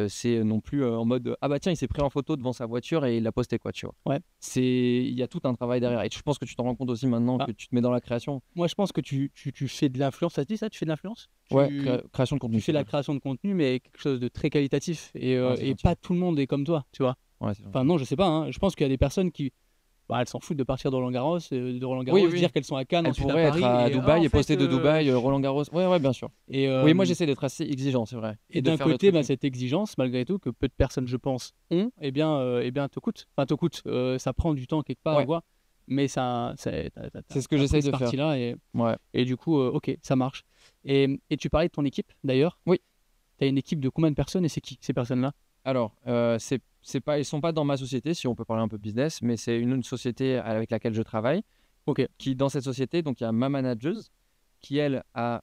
c'est non plus en mode ah bah tiens, il s'est pris en photo devant sa voiture et il l'a posté, quoi, tu vois. Ouais. Il y a tout un travail derrière et je pense que tu t'en rends compte aussi maintenant que tu te mets dans la création. Moi, je pense que tu fais de l'influence. Ça se dit ça? Tu fais de l'influence? Ouais, création de contenu. Tu fais la création de contenu, mais quelque chose de très qualitatif. Et gentil. pas tout le monde est comme toi, tu vois. Ouais, Enfin, non, je sais pas. Hein. Je pense qu'il y a des personnes qui. Bah, elles s'en foutent de partir de Roland-Garros, Oui. dire qu'elles sont à Cannes, Elles ensuite pourraient à Paris. être à Dubaï et en fait, poster de Dubaï, Roland-Garros. Ouais, bien sûr. Et, Oui, moi j'essaie d'être assez exigeant, c'est vrai. Et de d'un faire le côté, truc. cette exigence, malgré tout, que peu de personnes, je pense, ont, eh bien, te coûte. Enfin, te coûte. Ça prend du temps quelque part, Ouais. quoi. Mais c'est ce que j'essaie de faire. Partie-là Ouais. et du coup, ok, ça marche. Et tu parlais de ton équipe, d'ailleurs. Oui. Tu as une équipe de combien de personnes et c'est qui ces personnes-là? Alors, c'est pas, ils sont pas dans ma société, si on peut parler un peu business, mais c'est une société avec laquelle je travaille. Ok. Qui, dans cette société, donc il y a ma manageuse qui, elle, a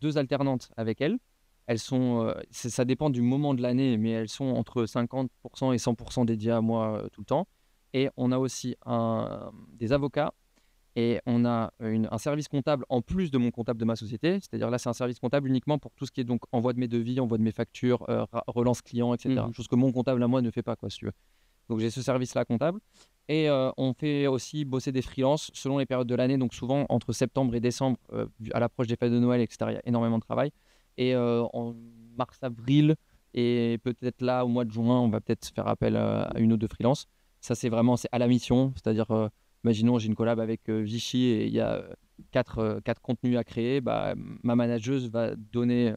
2 alternantes avec elle. Elles sont, ça dépend du moment de l'année, mais elles sont entre 50% et 100% dédiées à moi tout le temps. Et on a aussi des avocats et on a un service comptable en plus de mon comptable de ma société. C'est-à-dire là, c'est un service comptable uniquement pour tout ce qui est donc envoi de mes devis, envoi de mes factures, relance client, etc. Chose que mon comptable à moi ne fait pas, quoi, si tu veux. Donc j'ai ce service-là comptable. Et on fait aussi bosser des freelances selon les périodes de l'année. Donc souvent entre septembre et décembre, à l'approche des fêtes de Noël, etc., il y a énormément de travail. Et en mars, avril, et peut-être là, au mois de juin, on va peut-être faire appel à une ou deux freelances. Ça, c'est à la mission. C'est-à-dire, imaginons, j'ai une collab avec Vichy et il y a quatre contenus à créer. Bah, ma manageuse va donner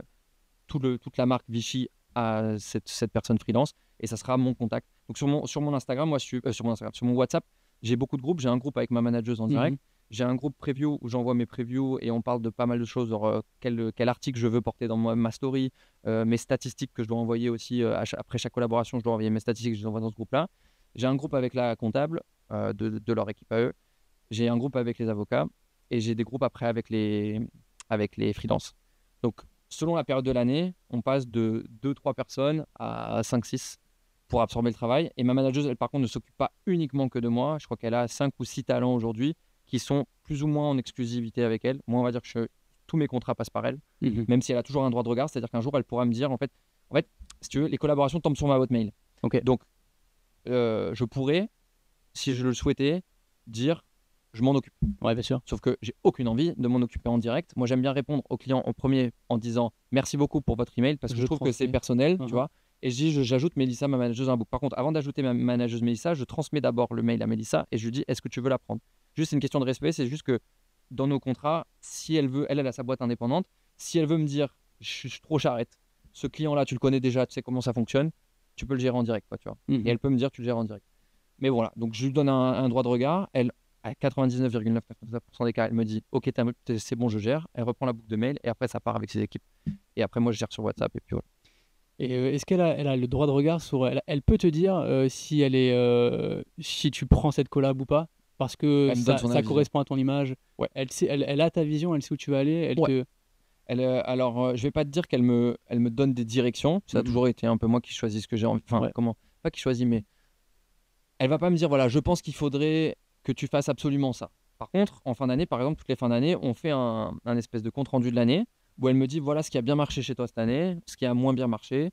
toute la marque Vichy à cette personne freelance et ça sera mon contact. Donc sur mon Instagram, moi, sur mon WhatsApp, j'ai beaucoup de groupes. J'ai un groupe avec ma manageuse en direct. J'ai un groupe preview où j'envoie mes previews et on parle de pas mal de choses, genre quel article je veux porter dans ma story, mes statistiques que je dois envoyer aussi après chaque collaboration, je dois envoyer mes statistiques, je les envoie dans ce groupe-là. J'ai un groupe avec la comptable de leur équipe à eux. J'ai un groupe avec les avocats et j'ai des groupes après avec les freelances. Donc, selon la période de l'année, on passe de 2-3 personnes à 5-6 pour absorber le travail. Et ma manageuse, elle, par contre, ne s'occupe pas uniquement que de moi. Je crois qu'elle a 5 ou 6 talents aujourd'hui qui sont plus ou moins en exclusivité avec elle. Moi, on va dire que tous mes contrats passent par elle, même si elle a toujours un droit de regard. C'est-à-dire qu'un jour, elle pourra me dire, en fait, si tu veux, les collaborations tombent sur ma boîte mail. Ok. Donc, je pourrais, si je le souhaitais, dire je m'en occupe. Ouais, bien sûr. Sauf que j'ai aucune envie de m'en occuper en direct. Moi, j'aime bien répondre aux clients en premier en disant merci beaucoup pour votre email parce que je trouve que c'est personnel, tu vois. Et je dis, j'ajoute Mélissa, ma manageuse, à un book. Par contre, avant d'ajouter ma manageuse Mélissa, je transmets d'abord le mail à Mélissa et je lui dis est-ce que tu veux la prendre. Juste, c'est une question de respect. C'est juste que dans nos contrats, si elle veut, elle a sa boîte indépendante. Si elle veut me dire je suis trop charrette, ce client-là, tu le connais déjà, tu sais comment ça fonctionne, tu peux le gérer en direct, quoi, tu vois. Et elle peut me dire tu le gères en direct. Mais voilà, donc je lui donne un droit de regard. Elle, à 99,9% des cas, elle me dit ok, c'est bon, je gère. Elle reprend la boucle de mail et après ça part avec ses équipes. Et après moi je gère sur WhatsApp et puis voilà. Et est-ce elle a le droit de regard sur elle peut te dire si si tu prends cette collab ou pas parce que ça correspond à ton image. Ouais. Elle a ta vision, elle sait où tu vas aller. Alors je vais pas te dire qu'elle me donne des directions. Ça a toujours été un peu moi qui choisis ce que j'ai envie. Enfin pas qui choisis, mais elle va pas me dire voilà, je pense qu'il faudrait que tu fasses absolument ça. Par contre, en fin d'année, par exemple, toutes les fins d'année, on fait un espèce de compte-rendu de l'année où elle me dit voilà ce qui a bien marché chez toi cette année, ce qui a moins bien marché,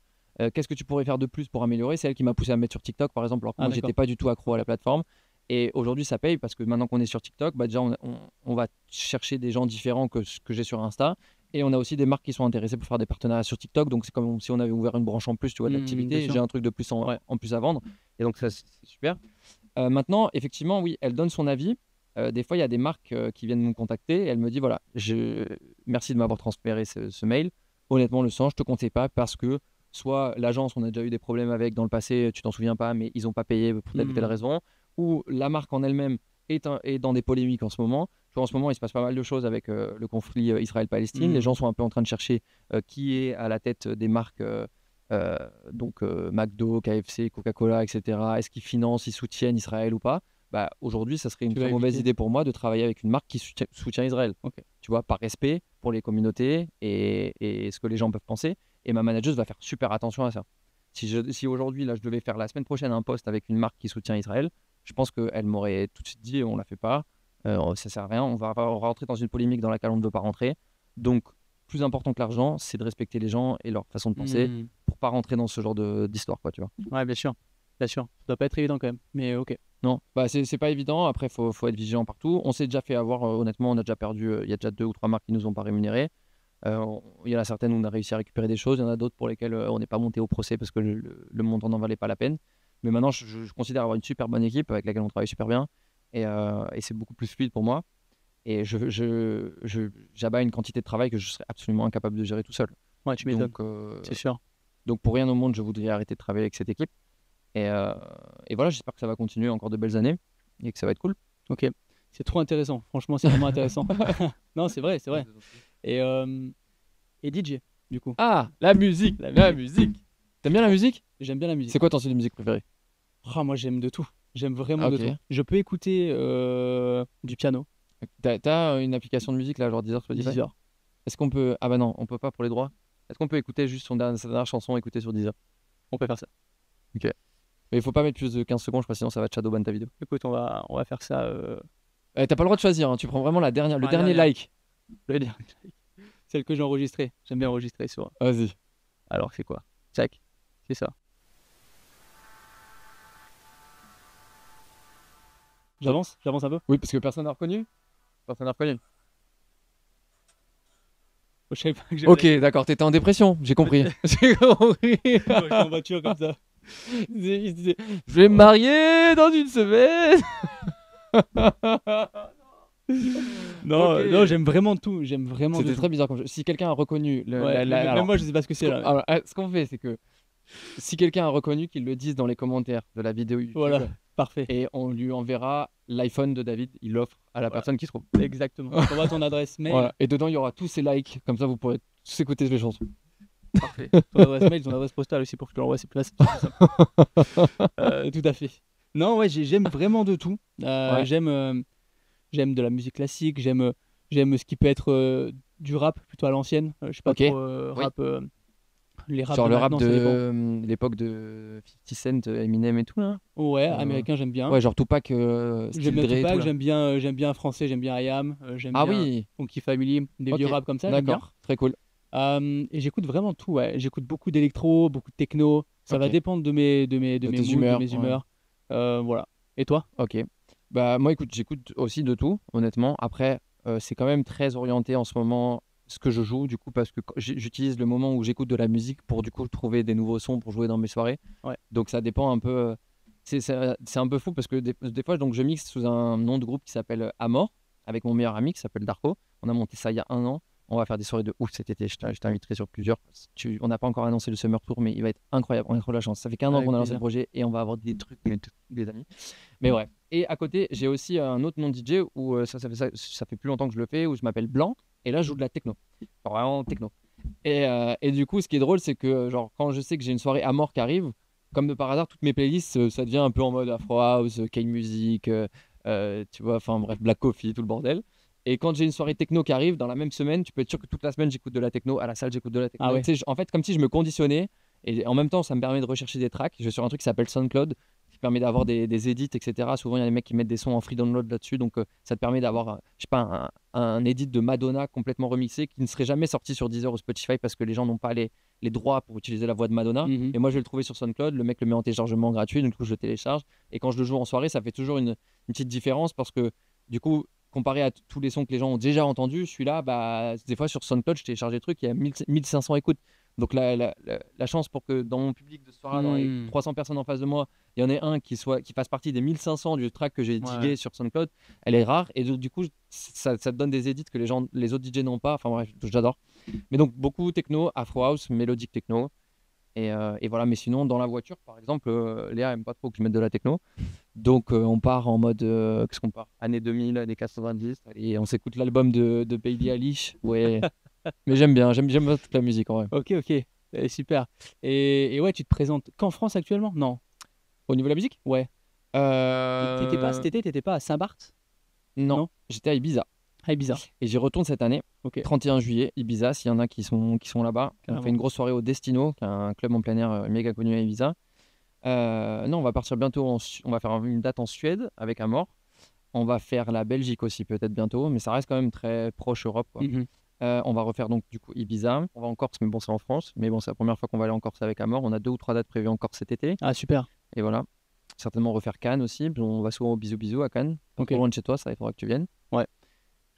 qu'est-ce que tu pourrais faire de plus pour améliorer. C'est elle qui m'a poussé à me mettre sur TikTok, par exemple, alors que moi, j'étais pas du tout accro à la plateforme. Et aujourd'hui, ça paye parce que maintenant qu'on est sur TikTok, bah déjà, on va chercher des gens différents que ce que j'ai sur Insta. Et on a aussi des marques qui sont intéressées pour faire des partenariats sur TikTok. Donc, c'est comme si on avait ouvert une branche en plus, tu vois, d'activité. J'ai un truc de plus en plus à vendre. Et donc, ça, c'est super. Maintenant, effectivement, oui, elle donne son avis. Des fois, il y a des marques qui viennent nous contacter et elle me dit voilà, merci de m'avoir transféré ce mail. Honnêtement, le sang, je te conseille pas parce que soit l'agence, on a déjà eu des problèmes avec dans le passé, tu t'en souviens pas, mais ils n'ont pas payé pour telle ou telle raison, ou la marque en elle-même est dans des polémiques en ce moment. Tu vois, en ce moment, il se passe pas mal de choses avec le conflit Israël-Palestine. Les gens sont un peu en train de chercher qui est à la tête des marques. Donc McDo, KFC, Coca-Cola, etc. Est-ce qu'ils financent, ils soutiennent Israël ou pas? Bah, aujourd'hui, ça serait une très mauvaise idée pour moi de travailler avec une marque qui soutient Israël. Tu vois, par respect pour les communautés et ce que les gens peuvent penser. Et ma manageuse va faire super attention à ça. Si aujourd'hui, là, je devais faire la semaine prochaine un post avec une marque qui soutient Israël, je pense qu'elle m'aurait tout de suite dit on la fait pas, ça sert à rien, on va rentrer dans une polémique dans laquelle on ne veut pas rentrer. Donc, plus important que l'argent, c'est de respecter les gens et leur façon de penser pour pas rentrer dans ce genre d'histoire, quoi, tu vois. Ouais, bien sûr. Bien sûr. Ça doit pas être évident quand même, mais ok. Non, bah c'est pas évident. Après, faut être vigilant partout. On s'est déjà fait avoir, honnêtement, on a déjà perdu. Il y a déjà 2 ou 3 marques qui nous ont pas rémunérés. Il y en a certaines où on a réussi à récupérer des choses. Il y en a d'autres pour lesquelles on n'est pas monté au procès parce que le montant n'en valait pas la peine. Mais maintenant, je considère avoir une super bonne équipe avec laquelle on travaille super bien. Et c'est beaucoup plus fluide pour moi. Et j'abats une quantité de travail que je serais absolument incapable de gérer tout seul. Ouais, tu m'étonnes. C'est sûr. Donc pour rien au monde, je voudrais arrêter de travailler avec cette équipe. Et voilà, j'espère que ça va continuer encore de belles années et que ça va être cool. Ok, c'est trop intéressant. Franchement, c'est vraiment intéressant. Non, c'est vrai, c'est vrai. Et DJ, du coup. Ah, la musique, la musique. T'aimes bien la musique? J'aime bien la musique. C'est quoi ton style de musique préféré? Moi, j'aime de tout. J'aime vraiment de tout. Je peux écouter du piano. T'as une application de musique là, genre Deezer, Spotify? Deezer. Est-ce qu'on peut... Ah bah non, on peut pas pour les droits. Est-ce qu'on peut écouter juste sa dernière chanson écoutée sur Deezer? On peut faire ça. Ok. Mais il faut pas mettre plus de 15 secondes, je crois, sinon ça va te shadowban ta vidéo. Écoute, on va faire ça. T'as pas le droit de choisir, hein. Tu prends vraiment le dernier like. Le dernier like. Celle que j'ai enregistrée. J'aime bien enregistrer sur. Vas-y. Alors, c'est quoi? Tac. C'est ça. J'avance un peu. Oui, parce que personne n'a reconnu. Personne n'a reconnu. Je savais pas que j'avais. Ok, d'accord, t'étais en dépression, j'ai compris. J'ai compris. J'étais en voiture comme ça. Je vais me marier dans une semaine. Non, Ok. non, j'aime vraiment tout. J'aime vraiment C'était de tout. très bizarre comme jeu. Si quelqu'un a reconnu Ouais, même alors, moi, je sais pas ce que c'est là. alors, ce qu'on fait, c'est que si quelqu'un a reconnu, qu'il le dise dans les commentaires de la vidéo YouTube. Voilà, parfait. Et on lui enverra l'iPhone de David. Il l'offre à la personne qui se trouve. Exactement. On va ton adresse mail. Voilà. Et dedans, il y aura tous ses likes. Comme ça, vous pourrez tous écouter les chansons. Parfait. Ton adresse mail, ton adresse postale aussi pour que je te l'envoie, c'est plus simple. Tout à fait. Non, ouais, j'aime vraiment de tout. Ouais. J'aime de la musique classique, j'aime ce qui peut être du rap plutôt à l'ancienne. Je sais pas Ok. trop Oui. rap. Les rap Genre de le rap maintenant, ça dépend. de l'époque de 50 Cent, Eminem et tout là. Ouais, Euh, américain, j'aime bien. Ouais, genre Tupac, Still J'aime bien Dre et tout Tupac, là. j'aime bien français, j'aime bien IAM, j'aime Ah bien oui. Funky Family, des Ok. vieux rap comme ça, j'aime bien. D'accord. Très cool. Et j'écoute vraiment tout, ouais. J'écoute beaucoup d'électro, beaucoup de techno. Ça va Ok. dépendre de mes De moods, tes de humeurs, mes ouais. humeurs. Voilà. Et toi? Ok. Bah moi écoute, j'écoute aussi de tout, honnêtement. Après, c'est quand même très orienté en ce moment ce que je joue, du coup, parce que j'utilise le moment où j'écoute de la musique pour du coup trouver des nouveaux sons pour jouer dans mes soirées. Ouais. Donc ça dépend un peu. C'est un peu fou parce que des fois, donc je mixe sous un nom de groupe qui s'appelle Amor avec mon meilleur ami qui s'appelle Darko. On a monté ça il y a 1 an. On va faire des soirées de ouf cet été. Je t'inviterai sur plusieurs. On n'a pas encore annoncé le Summer Tour, mais il va être incroyable. On a trop de la chance. Ça fait qu'1 an Avec qu'on a lancé plaisir. le projet et on va avoir des trucs, des amis. Mais ouais. Et à côté, j'ai aussi un autre nom de DJ où ça fait plus longtemps que je le fais, où je m'appelle Blanc. Et là, je joue de la techno. Genre vraiment techno. Et du coup, ce qui est drôle, c'est que genre, quand je sais que j'ai une soirée à mort qui arrive, comme de par hasard, toutes mes playlists, ça devient un peu en mode Afro House, K-Music, tu vois, enfin bref, Black Coffee, tout le bordel. Et quand j'ai une soirée techno qui arrive, dans la même semaine, tu peux être sûr que toute la semaine, j'écoute de la techno. À la salle, j'écoute de la techno. Ah ouais. Tu sais, en fait, comme si je me conditionnais. Et en même temps, ça me permet de rechercher des tracks. Je suis sur un truc qui s'appelle SoundCloud, qui permet d'avoir des edits, etc. Souvent, il y a des mecs qui mettent des sons en free download là-dessus. Donc, ça te permet d'avoir, je sais pas, un edit de Madonna complètement remixé qui ne serait jamais sorti sur Deezer ou Spotify parce que les gens n'ont pas les droits pour utiliser la voix de Madonna. Mhm. Et moi, je vais le trouver sur SoundCloud. Le mec le met en téléchargement gratuit. Donc, du coup, je le télécharge. Et quand je le joue en soirée, ça fait toujours une petite différence parce que, du coup, comparé à tous les sons que les gens ont déjà entendus, celui-là, bah, des fois sur SoundCloud, je télécharge des trucs, il y a 1500 écoutes. Donc la chance pour que dans mon public de ce soir-là, dans les Hmm. 300 personnes en face de moi, il y en ait un qui fasse partie des 1500 du track que j'ai digué Ouais. sur SoundCloud, elle est rare. Et du coup, ça te donne des edits que les autres DJ n'ont pas. Enfin bref, j'adore. Mais donc beaucoup techno, Afro House, mélodique techno. Et voilà, mais sinon, dans la voiture, par exemple, Léa aime pas trop que je mette de la techno. Donc, on part en mode. Qu'est-ce qu'on part Année 2000, années 90. Et on s'écoute l'album de Billie Eilish. Ouais. Mais j'aime bien toute la musique en vrai. Ok, ok. Super. Et ouais, tu te présentes qu'en France actuellement? Non. Au niveau de la musique Ouais. T'étais pas cet été, t'étais pas à Saint-Barth? Non, Non. j'étais à Ibiza. Ah, Ibiza. Et j'y retourne cette année, Ok. 31 juillet, Ibiza, s'il y en a qui sont là-bas. On Carrément. fait une grosse soirée au Destino, qui est un club en plein air méga connu à Ibiza. Non, on va partir bientôt, on va faire une date en Suède avec Amor. On va faire la Belgique aussi peut-être bientôt, mais ça reste quand même très proche Europe, quoi. Mhm. On va refaire donc du coup Ibiza. On va en Corse, mais bon, c'est en France. Mais bon, c'est la première fois qu'on va aller en Corse avec Amor. On a 2 ou 3 dates prévues en Corse cet été. Ah, super. Et voilà. Certainement refaire Cannes aussi. On va souvent au bisou bisou à Cannes. Pas Ok. trop loin de chez toi, ça, il faudra que tu viennes. Ouais.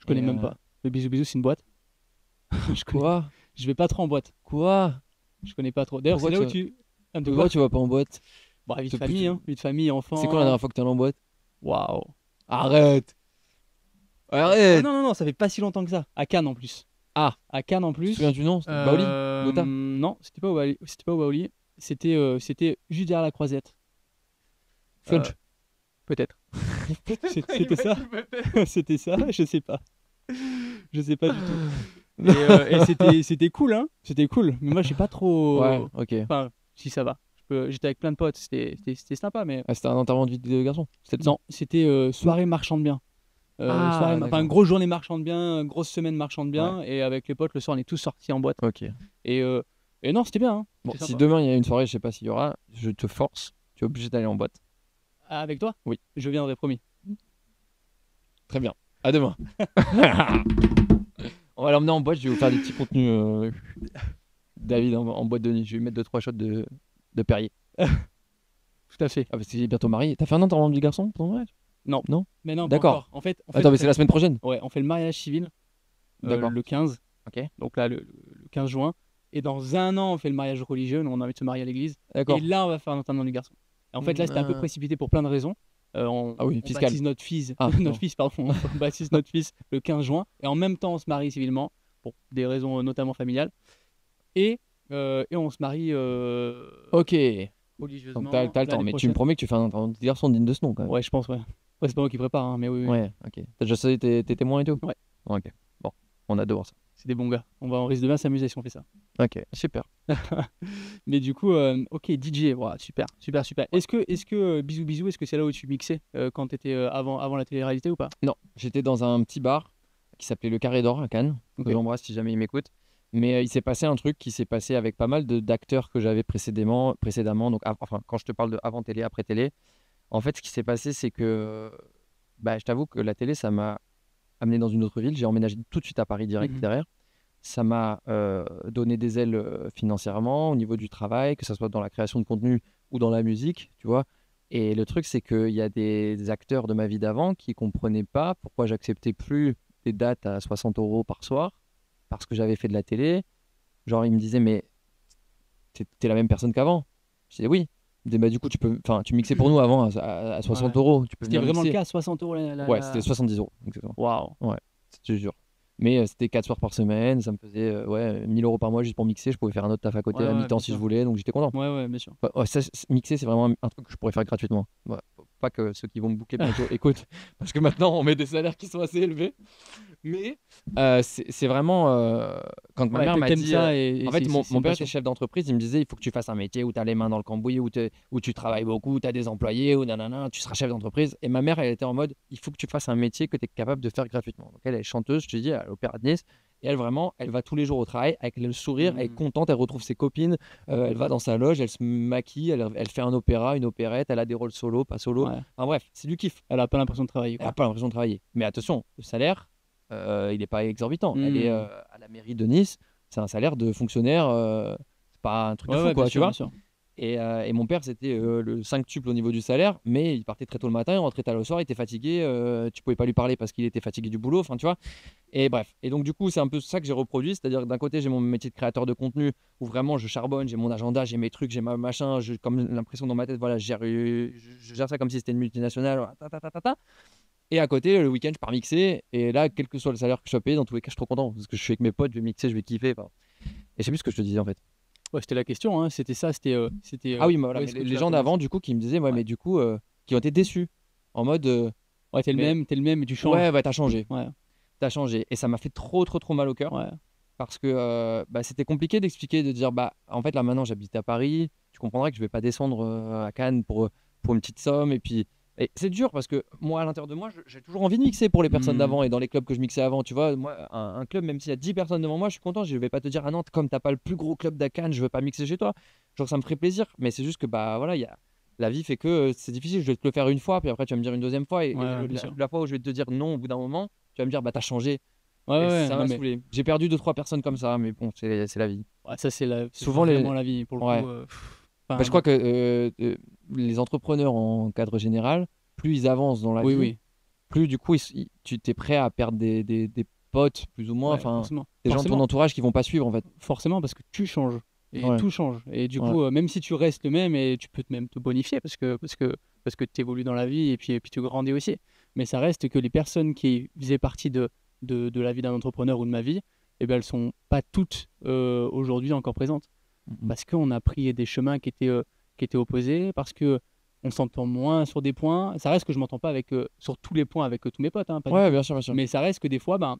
Je connais Et, même pas. Le bisou bisou, c'est une boîte. Je connais. Quoi Je vais pas trop en boîte. Quoi Je connais pas trop. D'ailleurs, c'est Pourquoi là où tu. Ah, de Pourquoi quoi? tu vas pas en boîte Bah, vie de C'est famille, plus- hein. Vie de famille, enfant. C'est quand la dernière fois que t'es allé en boîte Waouh. Arrête Oh, Arrête non, non, non, ça fait pas si longtemps que ça. À Cannes en plus. Ah, À Cannes en tu te plus. souviens du nom C'était Baoli Bota Non, c'était pas au Baoli. C'était pas au Baoli. C'était juste derrière la Croisette. Funch. Peut-être. C'était ça. C'était ça. Je sais pas. Je sais pas du tout. Et c'était cool, hein. C'était cool. Mais moi, j'ai pas trop. Ouais, ok. Enfin, si ça va. J'étais avec plein de potes. C'était sympa, mais. Ah, c'était un enterrement de vie de garçon. Non, c'était soirée marchand de biens. Ah, Enfin, d'accord. grosse journée marchand de biens, grosse semaine marchand de biens. Et avec les potes, le soir, on est tous sortis en boîte. Ok. Et non, c'était bien. Hein. Bon, C'était si sympa. demain il y a une soirée, je sais pas s'il y aura, je te force, tu es obligé d'aller en boîte. Ah, avec toi? Oui. Je viendrai, promis. Très bien. À demain. On va l'emmener en boîte, je vais vous faire des petits contenus. David en boîte de nuit. Je vais lui mettre 2-3 shots de Perrier. Tout à fait. Ah, parce qu'il est bientôt marié. T'as fait un enterrement de vie de garçon pour ton mariage Non. Non? Mais non, pas D'accord. encore. En fait, Attends, on mais fait c'est la semaine prochaine. ouais, on fait le mariage civil D'accord. le 15. Ok. Donc là, le 15 juin. Et dans un an, on fait le mariage religieux. Nous, on a envie de se marier à l'église. D'accord. Et là, on va faire l'enterrement du garçon. Et en fait, là, c'était un peu précipité pour plein de raisons. Ah oui, On fiscal. baptise notre fils, Ah, non. notre fils, pardon, on baptise notre fils le 15 juin. Et en même temps, on se marie civilement pour des raisons notamment familiales. Et on se marie Ok. religieusement Donc t'as le temps, l'année mais tu prochaine. me promets que tu fais un garçon digne de ce nom quand même. Ouais, je pense, ouais. Ouais, c'est pas moi qui prépare, hein, mais oui, oui. Ouais, ok. T'as déjà choisi tes témoins et tout? Ouais. Ok. Bon, on a hâte de voir ça. C'est des bons gars. On risque de bien s'amuser si on fait ça. Ok, super. Mais du coup, ok, DJ, voilà, super, super, super. Est-ce que Bisous Bisous, est-ce que c'est là où tu mixais quand tu étais avant la télé-réalité ou pas? Non, j'étais dans un petit bar qui s'appelait Le Carré d'Or à Cannes, que Ok. j'embrasse si jamais il m'écoute. Mais il s'est passé un truc qui s'est passé avec pas mal d'acteurs que j'avais précédemment. Donc, enfin, quand je te parle de avant télé, après télé, en fait, ce qui s'est passé, c'est que bah, je t'avoue que la télé, ça m'a amené dans une autre ville. J'ai emménagé tout de suite à Paris direct Mhm. derrière. Ça m'a donné des ailes financièrement au niveau du travail, que ce soit dans la création de contenu ou dans la musique, tu vois. Et le truc, c'est qu'il y a des acteurs de ma vie d'avant qui comprenaient pas pourquoi j'acceptais plus des dates à 60 euros par soir parce que j'avais fait de la télé. Genre, ils me disaient, mais t'es la même personne qu'avant. Je disais, oui. Ils me disaient, bah, du coup, tu mixais pour nous avant à 60 Ouais. euros. Tu peux C'était venir vraiment le mixer. cas, 60 euros Ouais, c'était 70 euros, exactement. Waouh. Ouais, je te jure. Mais c'était 4 soirs par semaine, ça me faisait ouais, 1000 euros par mois juste pour mixer. Je pouvais faire un autre taf à côté Ouais, à ouais, mi-temps bien si je sûr. voulais, donc j'étais content. Ouais, ouais, bien sûr. Enfin, ouais, mixer, c'est vraiment un truc que je pourrais faire gratuitement. Ouais, faut pas que ceux qui vont me booker bientôt écoutent, parce que maintenant on met des salaires qui sont assez élevés. Mais c'est vraiment. Quand ma Ouais, mère m'a t'aimes dit. ça et En fait, mon, c'est mon une père était passion. chef d'entreprise, il me disait il faut que tu fasses un métier où tu as les mains dans le cambouis, où tu travailles beaucoup, où tu as des employés, où nanana, tu seras chef d'entreprise. Et ma mère, elle était en mode il faut que tu fasses un métier que tu es capable de faire gratuitement. Donc elle est chanteuse, je te dis, à l'Opéra de Nice. Et elle, vraiment, elle va tous les jours au travail avec le sourire, elle est Mhm. contente, elle retrouve ses copines, elle va dans sa loge, elle se maquille, elle fait un opéra, une opérette, elle a des rôles solo, pas solo. Ouais. Enfin bref, c'est du kiff. Elle a pas l'impression de travailler, Elle n'a quoi. pas l'impression de travailler. Mais attention, le salaire, il n'est pas exorbitant. Elle est Mhm. à la mairie de Nice, c'est un salaire de fonctionnaire, c'est pas un truc de Ouais, fou, ouais, bien quoi, tu sûr, bien vois. sûr. Et mon père, c'était le 5 au niveau du salaire, mais il partait très tôt le matin, il rentrait tard le soir, il était fatigué, tu pouvais pas lui parler parce qu'il était fatigué du boulot, enfin, tu vois. Et bref. Et donc, du coup, c'est un peu ça que j'ai reproduit, c'est-à-dire que d'un côté, j'ai mon métier de créateur de contenu où vraiment je charbonne, j'ai mon agenda, j'ai mes trucs, j'ai ma machin, comme l'impression dans ma tête, voilà, je gère ça comme si c'était une multinationale, voilà, ta, ta, ta, ta, ta. Et à côté, le week-end, je pars mixer. Et là, quel que soit le salaire que je paye, dans tous les cas, je suis trop content. Parce que je suis avec mes potes, je vais mixer, je vais kiffer. Enfin. Et je sais plus ce que je te disais en fait. Ouais, c'était la question, hein. C'était ça, Ah oui, mais voilà, où mais est-ce que les tu as gens commencé? d'avant, du coup, qui me disaient, ouais, Ouais. mais du coup, qui ont été déçus. En mode, Ouais, mais t'es le même, mais tu ouais, changes. bah t'as changé. Ouais, T'as changé. Et ça m'a fait trop, trop, trop mal au cœur. ouais. Parce que bah, c'était compliqué d'expliquer, de dire, bah, en fait, là maintenant, j'habite à Paris. Tu comprendras que je vais pas descendre à Cannes pour une petite somme. Et c'est dur parce que moi, à l'intérieur de moi, j'ai toujours envie de mixer pour les personnes Hmm. d'avant et dans les clubs que je mixais avant. Tu vois, moi, un club, même s'il y a 10 personnes devant moi, je suis content. Je vais pas te dire, ah non, comme t'as pas le plus gros club d'à Cannes, je veux pas mixer chez toi. Genre, ça me ferait plaisir. Mais c'est juste que, bah voilà, la vie fait que c'est difficile. Je vais te le faire une fois, puis après, tu vas me dire une deuxième fois. Ouais, Et ouais, bien sûr. la fois où je vais te dire non, au bout d'un moment, tu vas me dire, bah t'as changé. Ouais, ouais, Et ouais. ça Non, m'a mais saoulé. J'ai perdu deux trois personnes comme ça, mais bon, c'est la vie. ouais, ça, c'est Souvent, vraiment la vie. Pour le ouais. coup, Bah, je enfin, crois que les entrepreneurs en cadre général, plus ils avancent dans la oui, vie, oui. plus du coup, tu t'es prêt à perdre des potes, plus ou moins, Ouais, enfin, forcément. des gens de ton Forcément. entourage qui vont pas suivre en fait. Forcément, parce que tu changes. Et Ouais, tout change. Et du ouais. coup, même si tu restes le même, et tu peux même te bonifier parce que tu évolues dans la vie et puis tu grandis aussi. Mais ça reste que les personnes qui faisaient partie de la vie d'un entrepreneur ou de ma vie, eh ben, elles sont pas toutes aujourd'hui encore présentes. Mhm. Parce qu'on a pris des chemins qui étaient opposés, parce que on s'entend moins sur des points. Ça reste que je m'entends pas sur tous les points avec tous mes potes, hein, pas du Ouais, tout. bien sûr, bien sûr. Mais ça reste que des fois, ben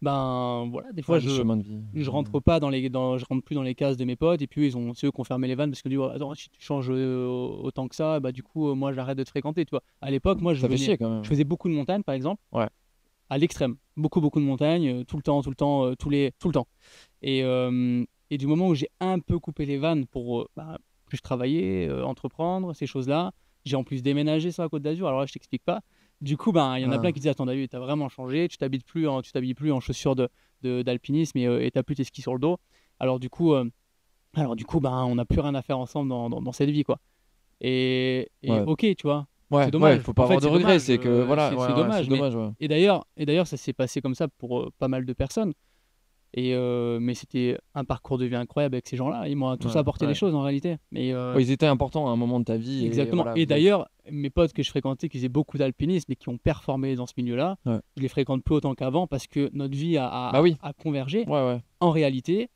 voilà, des fois Ouais, les chemins de vie. je rentre pas je rentre plus dans les cases de mes potes, et puis c'est eux qui ont fermé les vannes parce que du coup, attends, si tu changes autant que ça, bah du coup moi j'arrête de te fréquenter, tu vois. À l'époque, moi Ça fait chier quand je même. faisais beaucoup de montagnes par exemple, Ouais. à l'extrême, beaucoup beaucoup de montagnes, tout le temps, tout le temps. Et du moment où j'ai un peu coupé les vannes pour plus travailler, entreprendre ces choses-là, j'ai en plus déménagé sur la Côte d'Azur. Alors là, je t'explique pas. Du coup, ben il y en a plein Ah. qui disent attends David, t'as vraiment changé, tu t'habilles plus en chaussures d'alpinisme et t'as plus tes skis sur le dos. Alors du coup, ben on n'a plus rien à faire ensemble dans cette vie, quoi. Et Ouais. ok, tu vois. Ouais, C'est dommage. faut pas En fait, avoir de c'est regrets, dommage, c'est que voilà, c'est ouais, ouais, dommage, c'est mais dommage, ouais. et d'ailleurs, ça s'est passé comme ça pour pas mal de personnes. Mais c'était un parcours de vie incroyable avec ces gens-là. Ils m'ont tous Ouais, apporté des ouais. choses en réalité. Ouais, ils étaient importants à un moment de ta vie et Exactement. voilà, Et vous avez d'ailleurs, mes potes que je fréquentais, qui faisaient beaucoup d'alpinisme et qui ont performé dans ce milieu-là, ouais. je les fréquente plus autant qu'avant parce que notre vie a, Bah a- oui, a convergé. ouais, ouais, En réalité,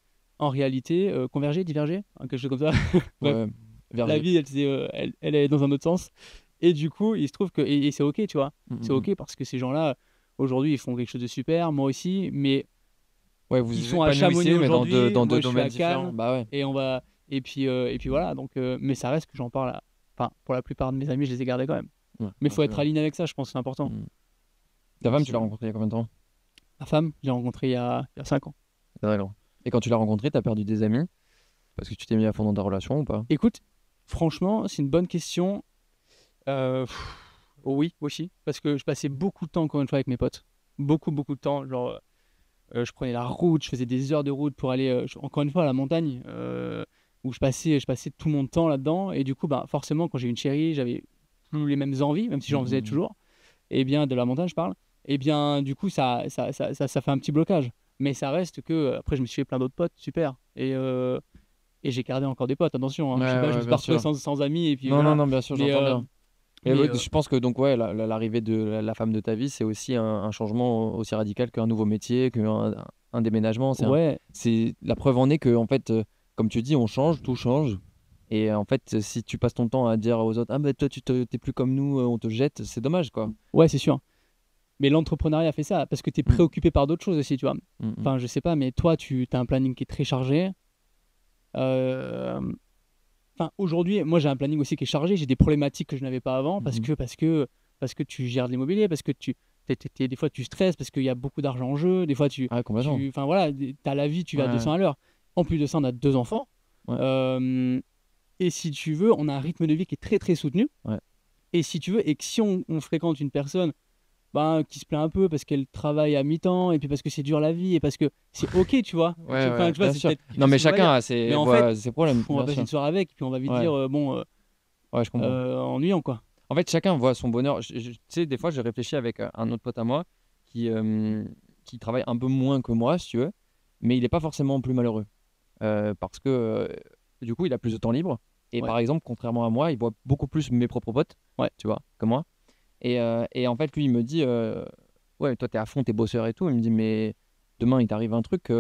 convergé, divergé, hein, quelque chose comme ça. Bref, ouais, la Verger. vie, elle est dans un autre sens. Et du coup, il se trouve que, et c'est ok, tu vois, Mm, c'est mm, mm. ok parce que ces gens-là, aujourd'hui, ils font quelque chose de super, moi aussi, mais Ouais, vous ils vous sont à Chamonix épanouissez, mais aujourd'hui, dans moi deux je suis à domaines différents. Cannes, Bah ouais. et on va, et puis voilà, donc, mais ça reste que j'en parle, enfin, pour la plupart de mes amis, je les ai gardés quand même. Ouais, Mais il ouais, faut c'est être bien. aligné avec ça, je pense que c'est important. Mm. Ta Donc, femme, tu l'as rencontrée il y a combien de temps? ma femme, j'ai rencontré il y a 5 ans. D'accord. Et quand tu l'as rencontrée, t'as perdu des amis? Parce que tu t'es mis à fond dans ta relation ou pas? Écoute, franchement, c'est une bonne question. Pff, oui, aussi, parce que je passais beaucoup de temps, encore une fois, avec mes potes. Beaucoup, beaucoup de temps. Genre, je prenais la route, je faisais des heures de route pour aller, encore une fois, à la montagne, où je passais tout mon temps là-dedans. Et du coup, bah, forcément, quand j'ai une chérie, j'avais plus les mêmes envies, même si Mm, j'en faisais mm, toujours. Et bien, de la montagne, je parle. Et bien, du coup, ça fait un petit blocage. Mais ça reste que, après, je me suis fait plein d'autres potes, super. Et j'ai gardé encore des potes, attention, mm. hein. Je sais Ouais, pas, je me ouais, suis bien pas retrouvé sûr. sans amis, et puis Non, non, voilà. non, bien sûr, Mais, j'entends euh, bien. Et mais ouais, je pense que donc ouais, l'arrivée de la femme de ta vie, c'est aussi un changement aussi radical qu'un nouveau métier, qu'un déménagement. ouais, C'est la preuve en est que en fait, comme tu dis, on change, tout change. Et en fait, si tu passes ton temps à dire aux autres, ah bah toi t'es plus comme nous, on te jette, c'est dommage quoi. ouais, c'est sûr. Mais l'entrepreneuriat fait ça, parce que tu es Mm, préoccupé par d'autres choses aussi, tu vois. mm, mm. Enfin, je sais pas, mais toi, tu as un planning qui est très chargé. Euh, Enfin, aujourd'hui, moi, j'ai un planning aussi qui est chargé. J'ai des problématiques que je n'avais pas avant parce Mhm. que, parce que, parce que tu gères de l'immobilier, parce que des fois, tu stresses, parce qu'il y a beaucoup d'argent en jeu. Des fois, Ah, complètement. enfin, voilà, tu as la vie, tu vas à Ouais, 200 à l'heure. En plus de ça, on a 2 enfants. ouais, Euh, et si tu veux, on a un rythme de vie qui est très, très soutenu. ouais. Et si tu veux, et que si on fréquente une personne ben, qui se plaint un peu parce qu'elle travaille à mi-temps et puis parce que c'est dur la vie et parce que c'est ok, tu vois. Ouais, Enfin, ouais, tu vois, bien c'est sûr. peut-être quelque Non, chose mais qu'on va chacun dire. a Mais ses, en fait, voilà, ses problèmes, on va bien passer sûr. une soirée avec et puis on va vite Ouais, dire, bon, ouais, je comprends. ennuyant quoi. En fait, chacun voit son bonheur. Tu sais, des fois, j'ai réfléchi avec un autre pote à moi qui, euh, qui travaille un peu moins que moi, si tu veux, mais il n'est pas forcément plus malheureux. Parce que du coup, il a plus de temps libre. Et Ouais, par exemple, contrairement à moi, il voit beaucoup plus mes propres potes, ouais, tu vois, que moi. Et en fait, lui, il me dit ouais, toi, t'es à fond, t'es bosseur et tout. Il me dit, mais demain, il t'arrive un truc,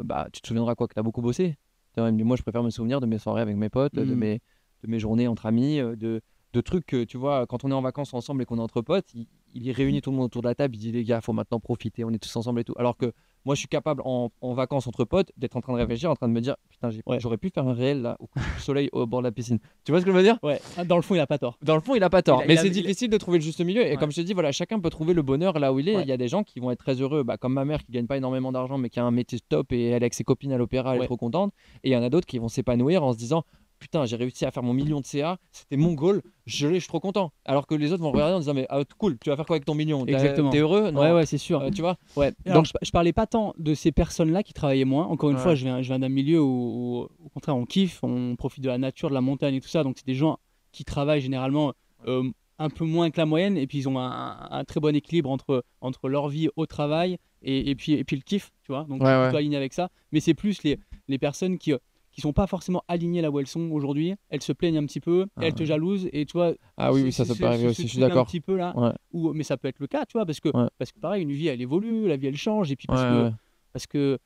bah, tu te souviendras quoi, que t'as beaucoup bossé. Tu vois, il me dit, moi, je préfère me souvenir de mes soirées avec mes potes, hmm, de mes journées entre amis, de trucs que, tu vois, quand on est en vacances ensemble et qu'on est entre potes, il y réunit tout le monde autour de la table, il dit, les gars, faut maintenant profiter, on est tous ensemble et tout. Alors que moi, je suis capable, en vacances entre potes, d'être en train de réfléchir, en train de me dire, putain, ouais, j'aurais pu faire un réel là, au coucher du soleil, au bord de la piscine. Tu vois ce que je veux dire? ouais. Ah, dans le fond, il a pas tort. Dans le fond, il a pas Il tort. a, Mais il a, c'est il a- difficile de trouver le juste milieu. Et Ouais, comme je te dis, voilà, chacun peut trouver le bonheur là où il est. ouais, Il y a des gens qui vont être très heureux, bah, comme ma mère qui gagne pas énormément d'argent, mais qui a un métier top et elle est avec ses copines à l'opéra, elle est ouais. trop contente. Et il y en a d'autres qui vont s'épanouir en se disant, putain, j'ai réussi à faire mon million de CA, c'était mon goal, je suis trop content. Alors que les autres vont regarder en disant, mais cool, tu vas faire quoi avec ton million? T'es Exactement. heureux? Ouais, Non. ouais, c'est sûr. Tu vois? Ouais. Alors, Donc, je parlais pas tant de ces personnes-là qui travaillaient moins. Encore une fois, ouais. je viens d'un milieu où, au contraire, on kiffe, on profite de la nature, de la montagne et tout ça. Donc, c'est des gens qui travaillent généralement euh, un peu moins que la moyenne. Et puis, ils ont un très bon équilibre entre leur vie au travail et puis le kiff, tu vois. Donc, Ouais, je suis ouais. plutôt aligné avec ça. Mais c'est plus les personnes qui sont pas forcément alignées là où elles sont aujourd'hui. Elles se plaignent un petit peu, Ah, elles te jalousent. Et tu vois, ah oui, oui, ça peut arriver ce aussi, je suis truc un d'accord. petit peu là. Ouais, Mais ça peut être le cas, tu vois, ouais, parce que pareil, une vie elle évolue, la vie elle change, et puis ouais, ouais. parce que,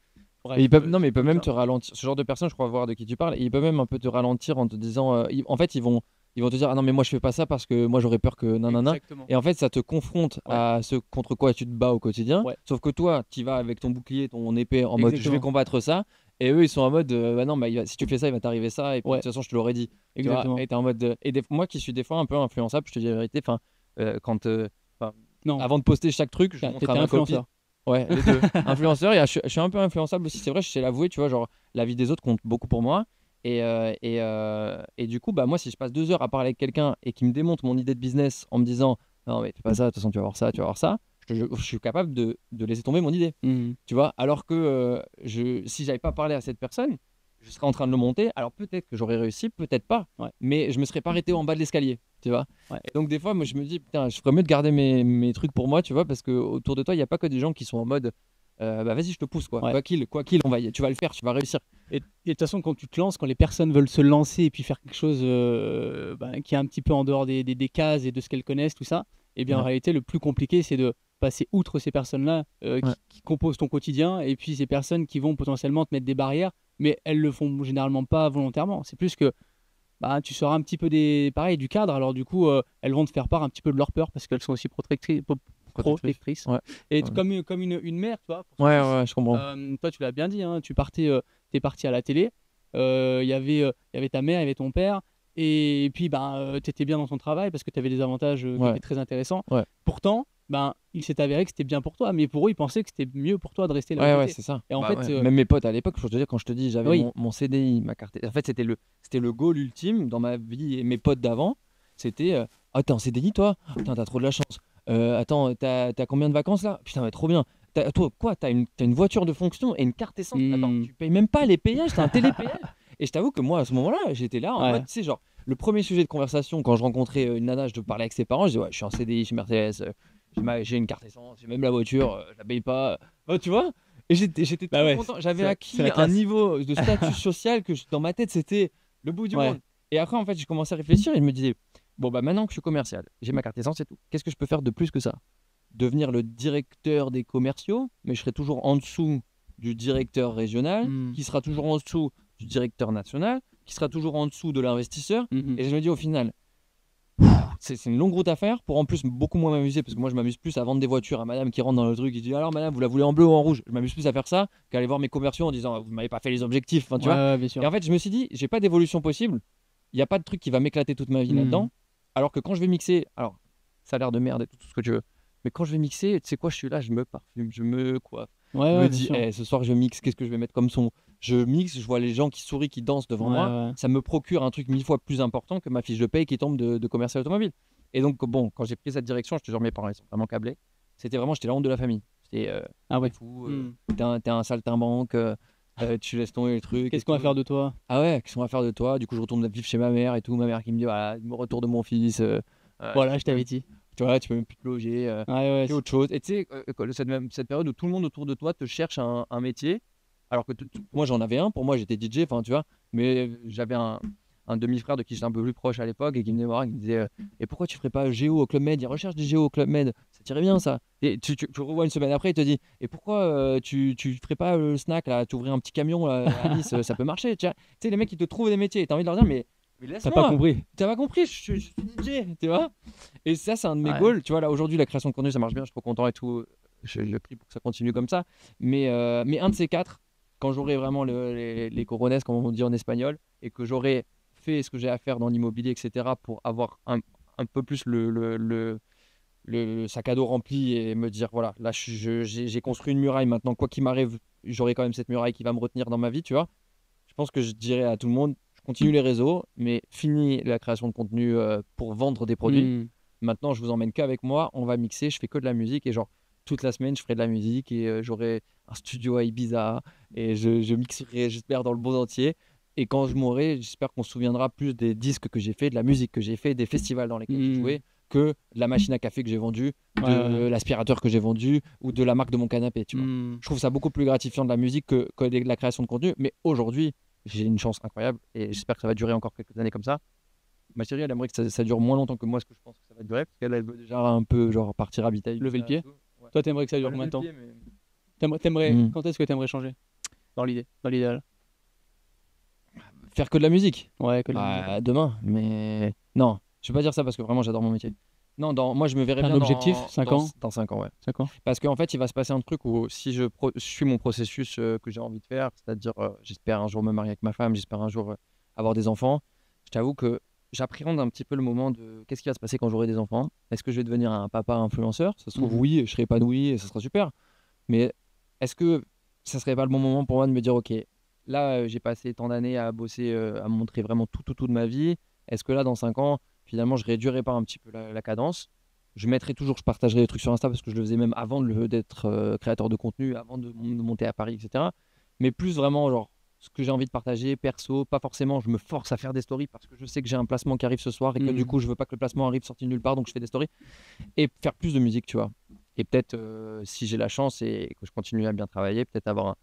Et bref, non, mais ils c'est peuvent comme même ça. te ralentir. Ce genre de personnes, je crois voir de qui tu parles, et ils peuvent même un peu te ralentir en te disant. En fait, ils vont te dire, ah non, mais moi je fais pas ça parce que moi j'aurais peur que nanana. Exactement. Et en fait, ça te confronte Ouais, à ce contre quoi tu te bats au quotidien. ouais, Sauf que toi, tu vas avec ton bouclier, ton épée, en mode je vais exactement. combattre ça. Et eux, ils sont en mode, bah non, bah, si tu fais ça, il va t'arriver ça. Et puis de Ouais, toute façon, je te l'aurais dit. Tu vois, exactement. et t'es en mode. Moi qui suis des fois un peu influençable, je te dis la vérité, enfin, quand. Enfin, Non, avant de poster chaque truc, je montre à t'es ma copine. influenceur. Ouais, les deux. Influenceur, je suis un peu influençable aussi, c'est vrai, je sais l'avouer, tu vois, genre la vie des autres compte beaucoup pour moi. Et du coup, bah, moi, si je passe 2 heures à parler avec quelqu'un et qui me démontre mon idée de business en me disant, non, mais fais pas ça, de toute façon, tu vas voir ça, tu vas voir ça, je suis capable de laisser tomber mon idée, Mhm. tu vois. Alors que si j'avais pas parlé à cette personne, je serais en train de le monter. Alors peut-être que j'aurais réussi, peut-être pas, Ouais, mais je me serais pas arrêté en bas de l'escalier. tu vois. Ouais. Et donc des fois, moi je me dis, putain, je ferais mieux de garder mes trucs pour moi, tu vois, parce que autour de toi, il n'y a pas que des gens qui sont en mode, bah vas-y, je te pousse, quoi. Ouais. Quoi qu'il, tu vas le faire, tu vas réussir. Et de toute façon, quand tu te lances, quand les personnes veulent se lancer et puis faire quelque chose qui est un petit peu en dehors des cases et de ce qu'elles connaissent, tout ça, et bien en Ouais. réalité, le plus compliqué, c'est de passer outre ces personnes-là Ouais. qui composent ton quotidien et puis ces personnes qui vont potentiellement te mettre des barrières, mais elles le font généralement pas volontairement. C'est plus que bah, tu seras un petit peu pareil, du cadre, alors du coup, elles vont te faire part un petit peu de leur peur parce qu'elles sont aussi Protectrice. protectrices. Ouais. Et Ouais. comme une mère, tu vois, pour son Ouais, fils. ouais, je comprends. Toi, tu l'as bien dit, hein, t'es parti à la télé, il y avait ta mère, il y avait ton père, et puis ben, tu étais bien dans ton travail parce que tu avais des avantages qui Ouais. étaient très intéressants. Ouais. Pourtant, ben, il s'est avéré que c'était bien pour toi, mais pour eux, ils pensaient que c'était mieux pour toi de rester là où Ouais, tu ouais, étais. c'est ça. Et en Bah, fait, ouais. Même mes potes à l'époque, je te dis, quand je te dis, j'avais oui, mon CDI, ma carte. En fait, c'était le goal ultime dans ma vie et mes potes d'avant. C'était ah, t'es en CDI, toi? Putain, t'as trop de la chance. Attends, t'as combien de vacances là? Putain, ouais, trop bien. Toi, quoi? T'as une voiture de fonction et une carte essence? Attends, hmm, tu payes même pas les péages, t'as un télépéage? Et je t'avoue que moi, à ce moment-là, j'étais là en ouais, mode, tu sais, genre, le premier sujet de conversation quand je rencontrais une nana, je te parlais avec ses parents, je disais, ouais, je suis en CDI chez Mercedes, j'ai une carte essence, j'ai même la voiture, je la paye pas. Tu vois? Et j'étais bah trop ouais, content. J'avais c'est acquis la un classe. niveau de statut social que dans ma tête, c'était le bout du Ouais. monde. Et après, en fait, j'ai commencé à réfléchir et je me disais, bon, bah maintenant que je suis commercial, j'ai ma carte essence et tout, qu'est-ce que je peux faire de plus que ça? Devenir le directeur des commerciaux, mais je serai toujours en dessous du directeur régional, Hmm, qui sera toujours en dessous du directeur national, qui sera toujours en dessous de l'investisseur. mhm. Et je me dis au final, c'est une longue route à faire pour en plus beaucoup moins m'amuser parce que moi je m'amuse plus à vendre des voitures à madame qui rentre dans le truc et dit alors madame vous la voulez en bleu ou en rouge, je m'amuse plus à faire ça qu'à aller voir mes commerciaux en disant vous m'avez pas fait les objectifs, enfin tu Ouais, vois. ouais, bien sûr. Et en fait je me suis dit j'ai pas d'évolution possible, il n'y a pas de truc qui va m'éclater toute ma vie Hmm. là-dedans, alors que quand je vais mixer, alors ça a l'air de merde et tout ce que tu veux, mais quand je vais mixer tu sais quoi, je suis là, je me parfume, je me coiffe, Ouais, je me ouais, bien dis sûr. ce soir je mixe, qu'est-ce que je vais mettre comme son, je mixe, je vois les gens qui sourient, qui dansent devant Ouais, moi, ouais. ça me procure un truc 1000 fois plus important que ma fiche de paye qui tombe de commercial automobile. Et donc, bon, quand j'ai pris cette direction, je te jure, mes parents, ils sont vraiment câblés. C'était vraiment, j'étais la honte de la famille. C'était, Ah t'es ouais. fou, Hmm. t'es un saltimbanque, tu laisses tomber les trucs et Qu'est-ce qu'on va tout. faire de toi? Ah ouais, qu'est-ce qu'on va faire de toi? Du coup, je retourne vivre chez ma mère et tout. Ma mère qui me dit, voilà, me retour de mon fils, Voilà, tu je peux t'avais même, dit. tu vois, tu peux même plus te loger, Ouais, ouais. fais autre chose. Et tu sais, cette période où tout le monde autour de toi te cherche un métier, alors que moi j'en avais un, pour moi j'étais DJ, enfin tu vois, mais j'avais un demi-frère de qui j'étais un peu plus proche à l'époque et qui venait me voir et qui me disait et pourquoi tu ferais pas Géo au Club Med? Il recherche des Géo au Club Med, ça tirait bien ça. Et tu revois une semaine après, il te dit et pourquoi tu ferais pas le snack là, tu ouvrais un petit camion là, à Nice, ça peut marcher. Tu sais, les mecs ils te trouvent des métiers et t'as envie de leur dire mais T'as pas laisse-moi, compris. t'as pas compris, je suis DJ, tu vois. Et ça, c'est un de mes Ouais. goals. Tu vois, là, aujourd'hui, la création de contenu, ça marche bien, je suis trop content et tout. Je prie pour que ça continue comme ça. Mais un de ces quatre, quand j'aurai vraiment les corones, comme on dit en espagnol, et que j'aurai fait ce que j'ai à faire dans l'immobilier, etc., pour avoir un peu plus le sac à dos rempli et me dire, voilà, là, j'ai construit une muraille. Maintenant, quoi qu'il m'arrive, j'aurai quand même cette muraille qui va me retenir dans ma vie, tu vois. Je pense que je dirais à tout le monde, je continue les réseaux, mais fini la création de contenu pour vendre des produits. Hmm. Maintenant, je vous emmène qu'avec moi, on va mixer, je fais que de la musique et genre toute la semaine, je ferai de la musique et j'aurai un studio à Ibiza et je mixerai, j'espère, dans le monde entier. Et quand je mourrai, j'espère qu'on se souviendra plus des disques que j'ai fait, de la musique que j'ai fait, des festivals dans lesquels j'ai Hmm. joué, que de la machine à café que j'ai vendue, Ouais, de ouais. l'aspirateur que j'ai vendu ou de la marque de mon canapé, tu vois. Hmm. Je trouve ça beaucoup plus gratifiant de la musique que de la création de contenu. Mais aujourd'hui, j'ai une chance incroyable et j'espère que ça va durer encore quelques années comme ça. Ma chérie, elle aimerait que ça dure moins longtemps que moi, ce que je pense que ça va durer, parce qu'elle elle veut déjà un peu genre partir habiter à Lever le Ibiza et pied. tout. Ouais. Toi, t'aimerais que ça Pas dure lever combien de le temps? pied, mais. T'aimerais... Hmm. Quand est-ce que t'aimerais changer? Dans l'idée, dans l'idéal. Faire que de la musique. Ouais, que la musique. Bah, demain, mais. Non, je vais pas dire ça parce que vraiment j'adore mon métier. Non, moi je me verrais T'as un bien objectif? 5 ans? dans 5 ans, ouais. 5 ans? Parce qu'en fait, il va se passer un truc où si je suis mon processus que j'ai envie de faire, c'est-à-dire j'espère un jour me marier avec ma femme, j'espère un jour avoir des enfants, je t'avoue que j'appréhende un petit peu le moment de qu'est-ce qui va se passer quand j'aurai des enfants. Est-ce que je vais devenir un papa influenceur? Ça se trouve, Mhm. oui, je serai épanoui et ça sera super. Mais est-ce que ça serait pas le bon moment pour moi de me dire, ok, là j'ai passé tant d'années à bosser, à me montrer vraiment tout de ma vie. Est-ce que là, dans 5 ans, finalement, je réduirai pas un petit peu la cadence? Je mettrai toujours, je partagerai des trucs sur Insta parce que je le faisais même avant d'être créateur de contenu, avant de monter à Paris, etc. Mais plus vraiment, genre, ce que j'ai envie de partager, perso, pas forcément je me force à faire des stories parce que je sais que j'ai un placement qui arrive ce soir et que du coup je veux pas que le placement arrive sorti de nulle part, donc je fais des stories et faire plus de musique, tu vois. Et peut-être si j'ai la chance et que je continue à bien travailler, peut-être avoir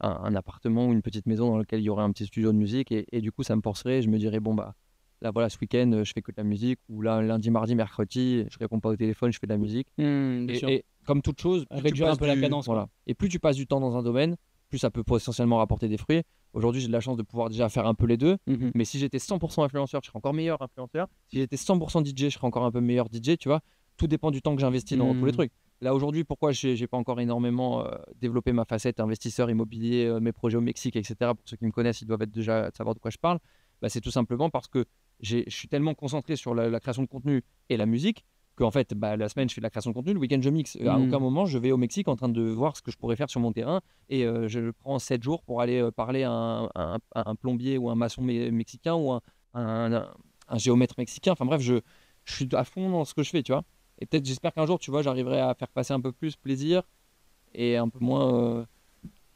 un appartement ou une petite maison dans lequel il y aurait un petit studio de musique et du coup ça me forcerait, je me dirais bon bah là voilà ce week-end je fais que de la musique ou là lundi, mardi, mercredi je réponds pas au téléphone, je fais de la musique Bien sûr. et comme toute chose, plus tu Réduire un passes peu la cadence, quoi. voilà. Et plus tu passes du temps dans un domaine, plus ça peut potentiellement rapporter des fruits. Aujourd'hui j'ai de la chance de pouvoir déjà faire un peu les deux, mais si j'étais 100% influenceur, je serais encore meilleur influenceur. Si j'étais 100% DJ, je serais encore un peu meilleur DJ, tu vois. Tout dépend du temps que j'investis dans tous les trucs. Là aujourd'hui, pourquoi j'ai pas encore énormément développé ma facette investisseur immobilier, mes projets au Mexique, etc. Pour ceux qui me connaissent, ils doivent être déjà savoir de quoi je parle. Bah, c'est tout simplement parce que je suis tellement concentré sur la création de contenu et la musique qu'en fait, bah, la semaine, je fais de la création de contenu, le week-end, je mixe. À aucun moment, je vais au Mexique en train de voir ce que je pourrais faire sur mon terrain et je prends 7 jours pour aller parler à un plombier ou un maçon mexicain ou un géomètre mexicain. Enfin bref, je suis à fond dans ce que je fais, tu vois. Et peut-être, j'espère qu'un jour, tu vois, j'arriverai à faire passer un peu plus plaisir et un peu moins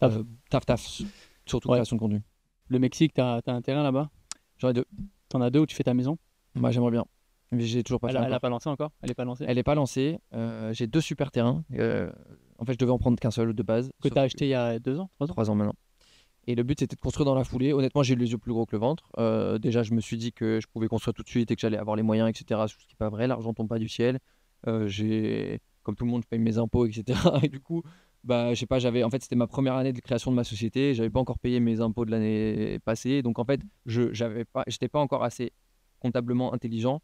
taf, surtout création de contenu. Le Mexique, t'as un terrain là-bas? J'en ai 2. T'en as 2 où tu fais ta maison? Moi, j'aimerais bien. Mais j'ai toujours pas fait. Elle a pas lancé encore? Elle est pas lancée? Elle est pas lancée. J'ai 2 super terrains. En fait, je devais en prendre qu'un seul de base. Que t'as acheté il y a 2 ans? 3 ans? 3 ans maintenant. Et le but, c'était de construire dans la foulée. Honnêtement, j'ai eu les yeux plus gros que le ventre. Déjà, je me suis dit que je pouvais construire tout de suite et que j'allais avoir les moyens, etc. Ce qui n'est pas vrai. L'argent tombe pas du ciel. Comme tout le monde, je paye mes impôts, etc. Et du coup, bah, je sais pas, en fait, c'était ma première année de création de ma société. J'avais pas encore payé mes impôts de l'année passée. Donc, en fait, j'étais pas encore assez comptablement intelligent.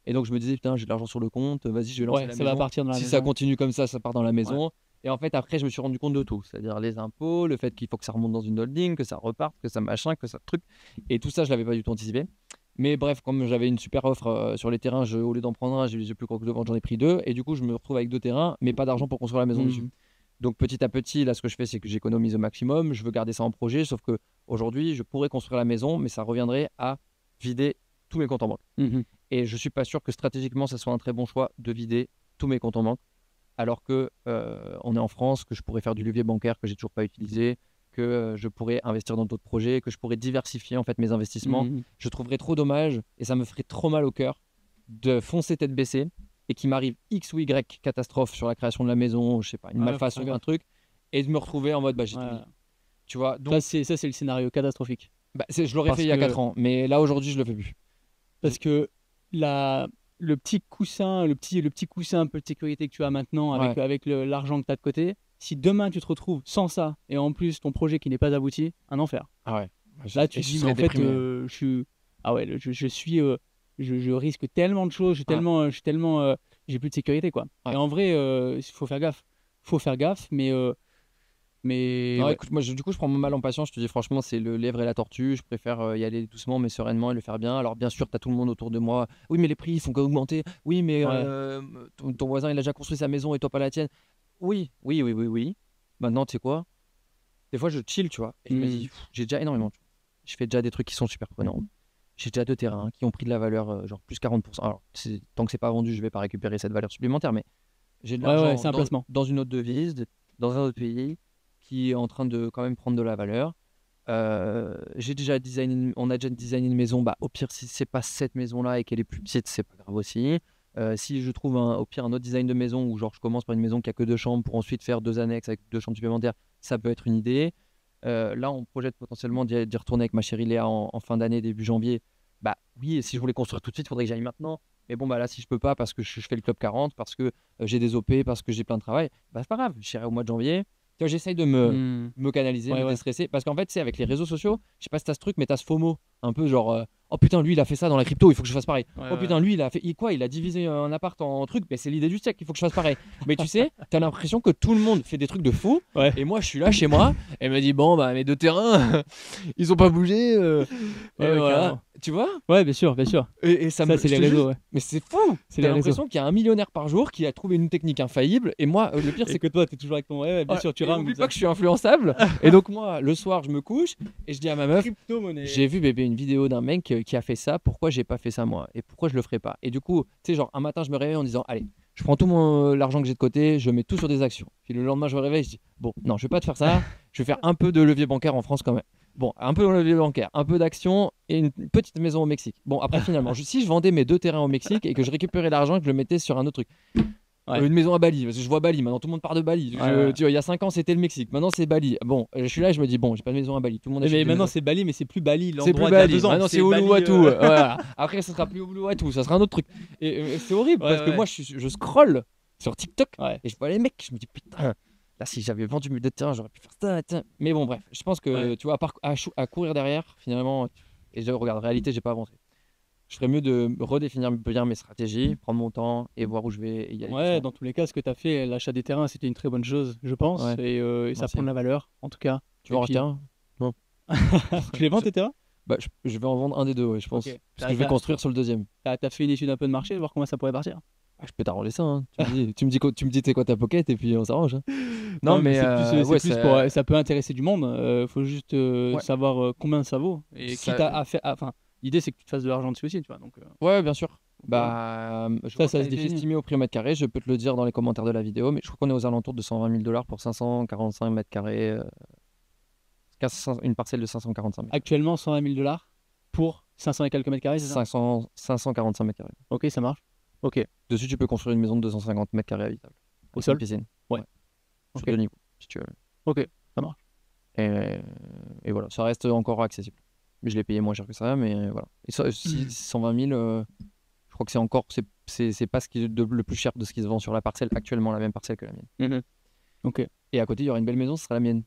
Et donc, je me disais, putain, j'ai de l'argent sur le compte. Vas-y, je vais lancer la maison. Va partir dans la si maison. ça continue comme ça part dans la maison. Ouais. Et en fait, après, je me suis rendu compte de tout. C'est-à-dire les impôts, le fait qu'il faut que ça remonte dans une holding, que ça reparte, que ça machin, que ça truc. Et tout ça, je l'avais pas du tout anticipé. Mais bref, comme j'avais une super offre sur les terrains, au lieu d'en prendre un, j'ai eu les yeux plus gros que le ventre, j'en ai pris 2. Et du coup, je me retrouve avec 2 terrains, mais pas d'argent pour construire la maison dessus. Donc petit à petit, là, ce que je fais, c'est que j'économise au maximum. Je veux garder ça en projet, sauf que aujourd'hui, je pourrais construire la maison, mais ça reviendrait à vider tous mes comptes en banque. Et je suis pas sûr que stratégiquement, ça soit un très bon choix de vider tous mes comptes en banque, alors que on est en France, que je pourrais faire du levier bancaire que j'ai toujours pas utilisé, que je pourrais investir dans d'autres projets, que je pourrais diversifier en fait mes investissements. Je trouverais trop dommage et ça me ferait trop mal au cœur de foncer tête baissée et qu'il m'arrive X ou Y catastrophe sur la création de la maison, je sais pas, une malfaçon, un truc, et de me retrouver en mode bah j'ai tout mis. Tu vois, donc ça c'est le scénario catastrophique. Bah, je l'aurais fait il y a 4 ans, mais là aujourd'hui je le fais plus. Parce que le petit coussin, le petit coussin un peu de sécurité que tu as maintenant avec l'argent que tu as de côté, si demain tu te retrouves sans ça et en plus ton projet qui n'est pas abouti, un enfer. Ah ouais. Là tu te dis mais en fait je risque tellement de choses, j'ai plus de sécurité quoi. Et en vrai il faut faire gaffe, mais non, écoute, moi du coup je prends mon mal en patience, je te dis franchement c'est le lièvre et la tortue, je préfère y aller doucement mais sereinement et le faire bien. Alors bien sûr tu as tout le monde autour de moi, oui mais les prix ils font qu'augmenter, oui mais ton voisin il a déjà construit sa maison et toi pas la tienne. Oui. Maintenant tu sais quoi, des fois je chill tu vois, et je me dis j'ai déjà énormément, je fais déjà des trucs qui sont super prenants. J'ai déjà 2 terrains qui ont pris de la valeur genre plus 40%. Alors tant que c'est pas vendu je vais pas récupérer cette valeur supplémentaire, mais j'ai de l'argent dans une autre devise, dans un autre pays, qui est en train de quand même prendre de la valeur. On a déjà designé une maison. Bah, au pire, si c'est pas cette maison-là et qu'elle est plus petite, c'est pas grave aussi. Si je trouve au pire un autre design de maison où genre je commence par une maison qui a que 2 chambres pour ensuite faire 2 annexes avec 2 chambres supplémentaires, ça peut être une idée. Là, on projette potentiellement d'y retourner avec ma chérie Léa en fin d'année, début janvier. Bah oui, et si je voulais construire tout de suite, il faudrait que j'aille maintenant. Mais bon, bah là, si je peux pas parce que je fais le club 40, parce que j'ai des OP, parce que j'ai plein de travail, bah c'est pas grave, j'irai au mois de janvier. Tu vois, j'essaye de me canaliser, me déstresser. Parce qu'en fait, c'est avec les réseaux sociaux, je sais pas si t'as ce truc, mais t'as ce FOMO. Un peu genre, oh putain, lui il a fait ça dans la crypto, il faut que je fasse pareil. Putain, lui il a fait quoi? Il a divisé un appart en trucs, mais c'est l'idée du siècle, il faut que je fasse pareil. Mais tu sais, t'as l'impression que tout le monde fait des trucs de fou. Et moi, je suis là chez moi, et me dit, bon, bah mes 2 terrains, ils ont pas bougé. Voilà. Tu vois? Ouais, bien sûr. Et ça c'est les réseaux. Mais c'est fou! T'as l'impression qu'il y a un millionnaire par jour qui a trouvé une technique infaillible. Et moi, le pire, c'est que toi, t'es toujours avec ton. Ouais, bien sûr, tu rames. N'oublie pas que je suis influençable. Et donc, moi, le soir, je me couche et je dis à ma meuf, j'ai vu bébé une vidéo d'un mec qui a fait ça. Pourquoi j'ai pas fait ça moi? Et pourquoi je le ferais pas? Et du coup, tu sais, genre, un matin, je me réveille en disant, allez, je prends tout l'argent que j'ai de côté, je mets tout sur des actions. Puis le lendemain, je me réveille, je dis, bon, non, je vais pas te faire ça. Je vais faire un peu de levier bancaire en France quand même. Bon, un peu dans le levier bancaire, un peu d'action et une petite maison au Mexique. Bon, après, finalement, si je vendais mes 2 terrains au Mexique et que je récupérais l'argent et que je le mettais sur un autre truc. Ouais. Une maison à Bali, parce que je vois Bali, maintenant tout le monde part de Bali. Ouais. Tu vois, il y a 5 ans, c'était le Mexique, maintenant c'est Bali. Bon, je suis là et je me dis, bon, j'ai pas de maison à Bali. Tout le monde achète Mais des maintenant maisons. c'est Bali, mais c'est plus Bali C'est l'endroit plus d'il y a Bali, 2 ans. maintenant c'est Bali, Uluwatu. Voilà. Après, ça sera plus Uluwatu, ça sera un autre truc. Et c'est horrible Ouais, parce que ouais. moi, je scroll sur TikTok Ouais. et je vois les mecs, je me dis, putain, là, si j'avais vendu mes 2 terrains, j'aurais pu faire ça. Tiens. Mais bon, bref, je pense que, Ouais. tu vois, à courir derrière, finalement, et je regarde, en réalité, j'ai pas avancé. Je ferais mieux de redéfinir bien mes stratégies, prendre mon temps et voir où je vais et y aller Ouais, doucement. dans tous les cas, ce que tu as fait, l'achat des terrains, c'était une très bonne chose, je pense. Ouais, Et ça merci. prend de la valeur, en tout cas. Tu veux en Et puis- racheter un? Non. Tu les vends tes terrains? Bah, je vais en vendre un des deux, ouais, je pense. Ok. Parce que je vais construire sur le deuxième. T'as fait une étude un peu de marché, voir comment ça pourrait partir? Ah, je peux t'arranger ça. Hein. Tu me dis c'est quoi ta pocket et puis on s'arrange. Hein. Non, mais c'est ouais, plus pour. Ça peut intéresser du monde. Faut juste Ouais. savoir combien ça vaut. Et Ça- quitte à faire. Enfin, l'idée, c'est que tu te fasses de l'argent dessus aussi, tu vois. Donc, Ouais, bien sûr. Bah, je crois que ça ça a se été définit. estimé au prix au mètre carré. Je peux te le dire dans les commentaires de la vidéo, mais je crois qu'on est aux alentours de 120 000 $ pour 545 mètres carrés. Une parcelle de 545 mètres. Actuellement, 120 000 $ pour 500 et quelques mètres carrés, c'est ça? 545 mètres carrés. Ok, ça marche. Ok. Dessus, tu peux construire une maison de 250 mètres carrés habitable. Au Avec sol? une piscine. Ouais. Sur Ok. 2 niveaux, si tu veux. Ok, ça marche. Et voilà, ça reste encore accessible. Mais je l'ai payé moins cher que ça, mais voilà. Et ça, si 120 000, je crois que c'est encore, c'est pas ce qui est le plus cher de ce qui se vend sur la parcelle actuellement, la même parcelle que la mienne. Ok. Et à côté, il y aura une belle maison, ce sera la mienne.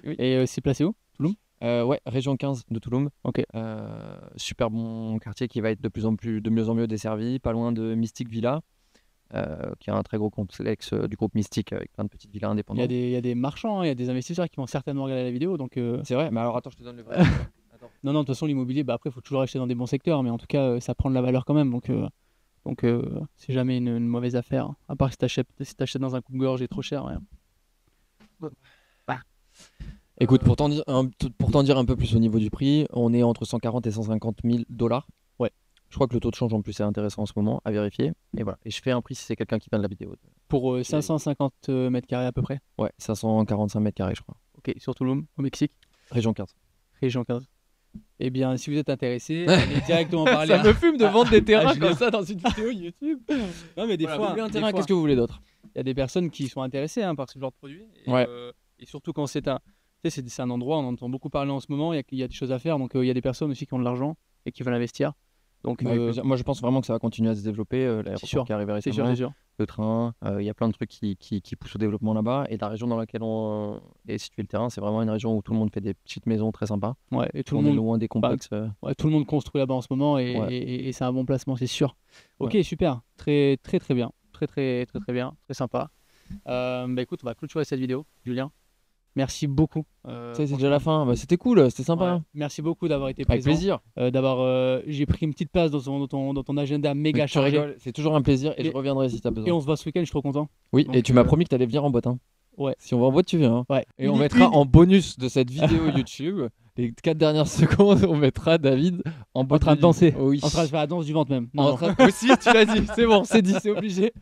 Oui. Et c'est placé où? Toulouse? Ouais, région 15 de Touloum. Ok. Super bon quartier qui va être de mieux en mieux desservi, pas loin de Mystic Villa, qui est un très gros complexe du groupe Mystic avec plein de petites villas Il indépendantes. y a des marchands, hein, il y a des investisseurs qui vont certainement regarder la vidéo. Donc, C'est vrai, mais alors attends, je te donne le vrai. Attends. non, de toute façon, l'immobilier, bah, après, il faut toujours acheter dans des bons secteurs. Mais en tout cas, ça prend de la valeur quand même. Donc c'est jamais une mauvaise affaire. Hein. À part si t'achètes dans un coupe-gorge et trop cher. Ouais. Écoute, pour t'en dire un peu plus au niveau du prix, on est entre 140 et 150 000 $. Ouais. Je crois que le taux de change en plus est intéressant en ce moment, à vérifier. Et voilà. Et je fais un prix si c'est quelqu'un qui vient de la vidéo. Pour 550 mètres carrés à peu près. Ouais, 545 mètres carrés, je crois. Ok, sur Touloum, au Mexique, Région 15. région 15. Eh bien, si vous êtes intéressé, allez directement parler. Ça me fume de vendre des terrains Julien. comme ça dans une vidéo YouTube. Non, mais des Voilà, fois, vous voulez un des terrain, fois, qu'est-ce que vous voulez d'autre? il y a des personnes qui sont intéressées par ce genre de produit. Ouais. Et surtout quand c'est c'est un endroit, on entend beaucoup parler en ce moment, il y a des choses à faire. Donc, il y a des personnes aussi qui ont de l'argent et qui veulent investir. Donc, Avec plaisir. Moi, je pense vraiment que ça va continuer à se développer. sûr. L'aéroport qui arrive c'est sûr, récemment, c'est sûr. le train, il y a plein de trucs qui poussent au développement là-bas. Et la région dans laquelle on est situé le terrain, c'est vraiment une région où tout le monde fait des petites maisons très sympas. Ouais, et tout On le est monde. loin des complexes. Ouais, tout le monde construit là-bas en ce moment Ouais. et c'est un bon placement, c'est sûr. Ok, Ouais. super. Très, très, très bien. Très, très, très, très bien. Très sympa. Bah écoute, on va clôturer cette vidéo, Julien. Merci beaucoup. C'est déjà la fin. Bah, c'était cool, c'était sympa. Ouais, Hein. merci beaucoup d'avoir été Avec présent. plaisir. J'ai pris une petite place dans ton agenda méga Mais tu chargé. rigoles, c'est toujours un plaisir et je reviendrai si tu as besoin. Et on se voit ce week-end, je suis trop content. Oui, Donc, et tu m'as promis que tu allais venir en boîte. Hein. Ouais. Si on va en boîte, tu viens. Hein. Ouais. Et on mettra en bonus de cette vidéo YouTube, les 4 dernières secondes, on mettra David en En train de danser. Oui. En train de faire la danse du ventre même. Non, En non. train de... Aussi, tu l'as dit, c'est bon, c'est dit, c'est obligé.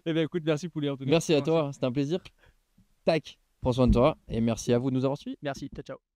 Eh bien écoute, merci Poulet en tout cas. Merci à toi, c'était un plaisir. Tac, prends soin de toi et merci à vous de nous avoir suivis. Merci, ciao ciao.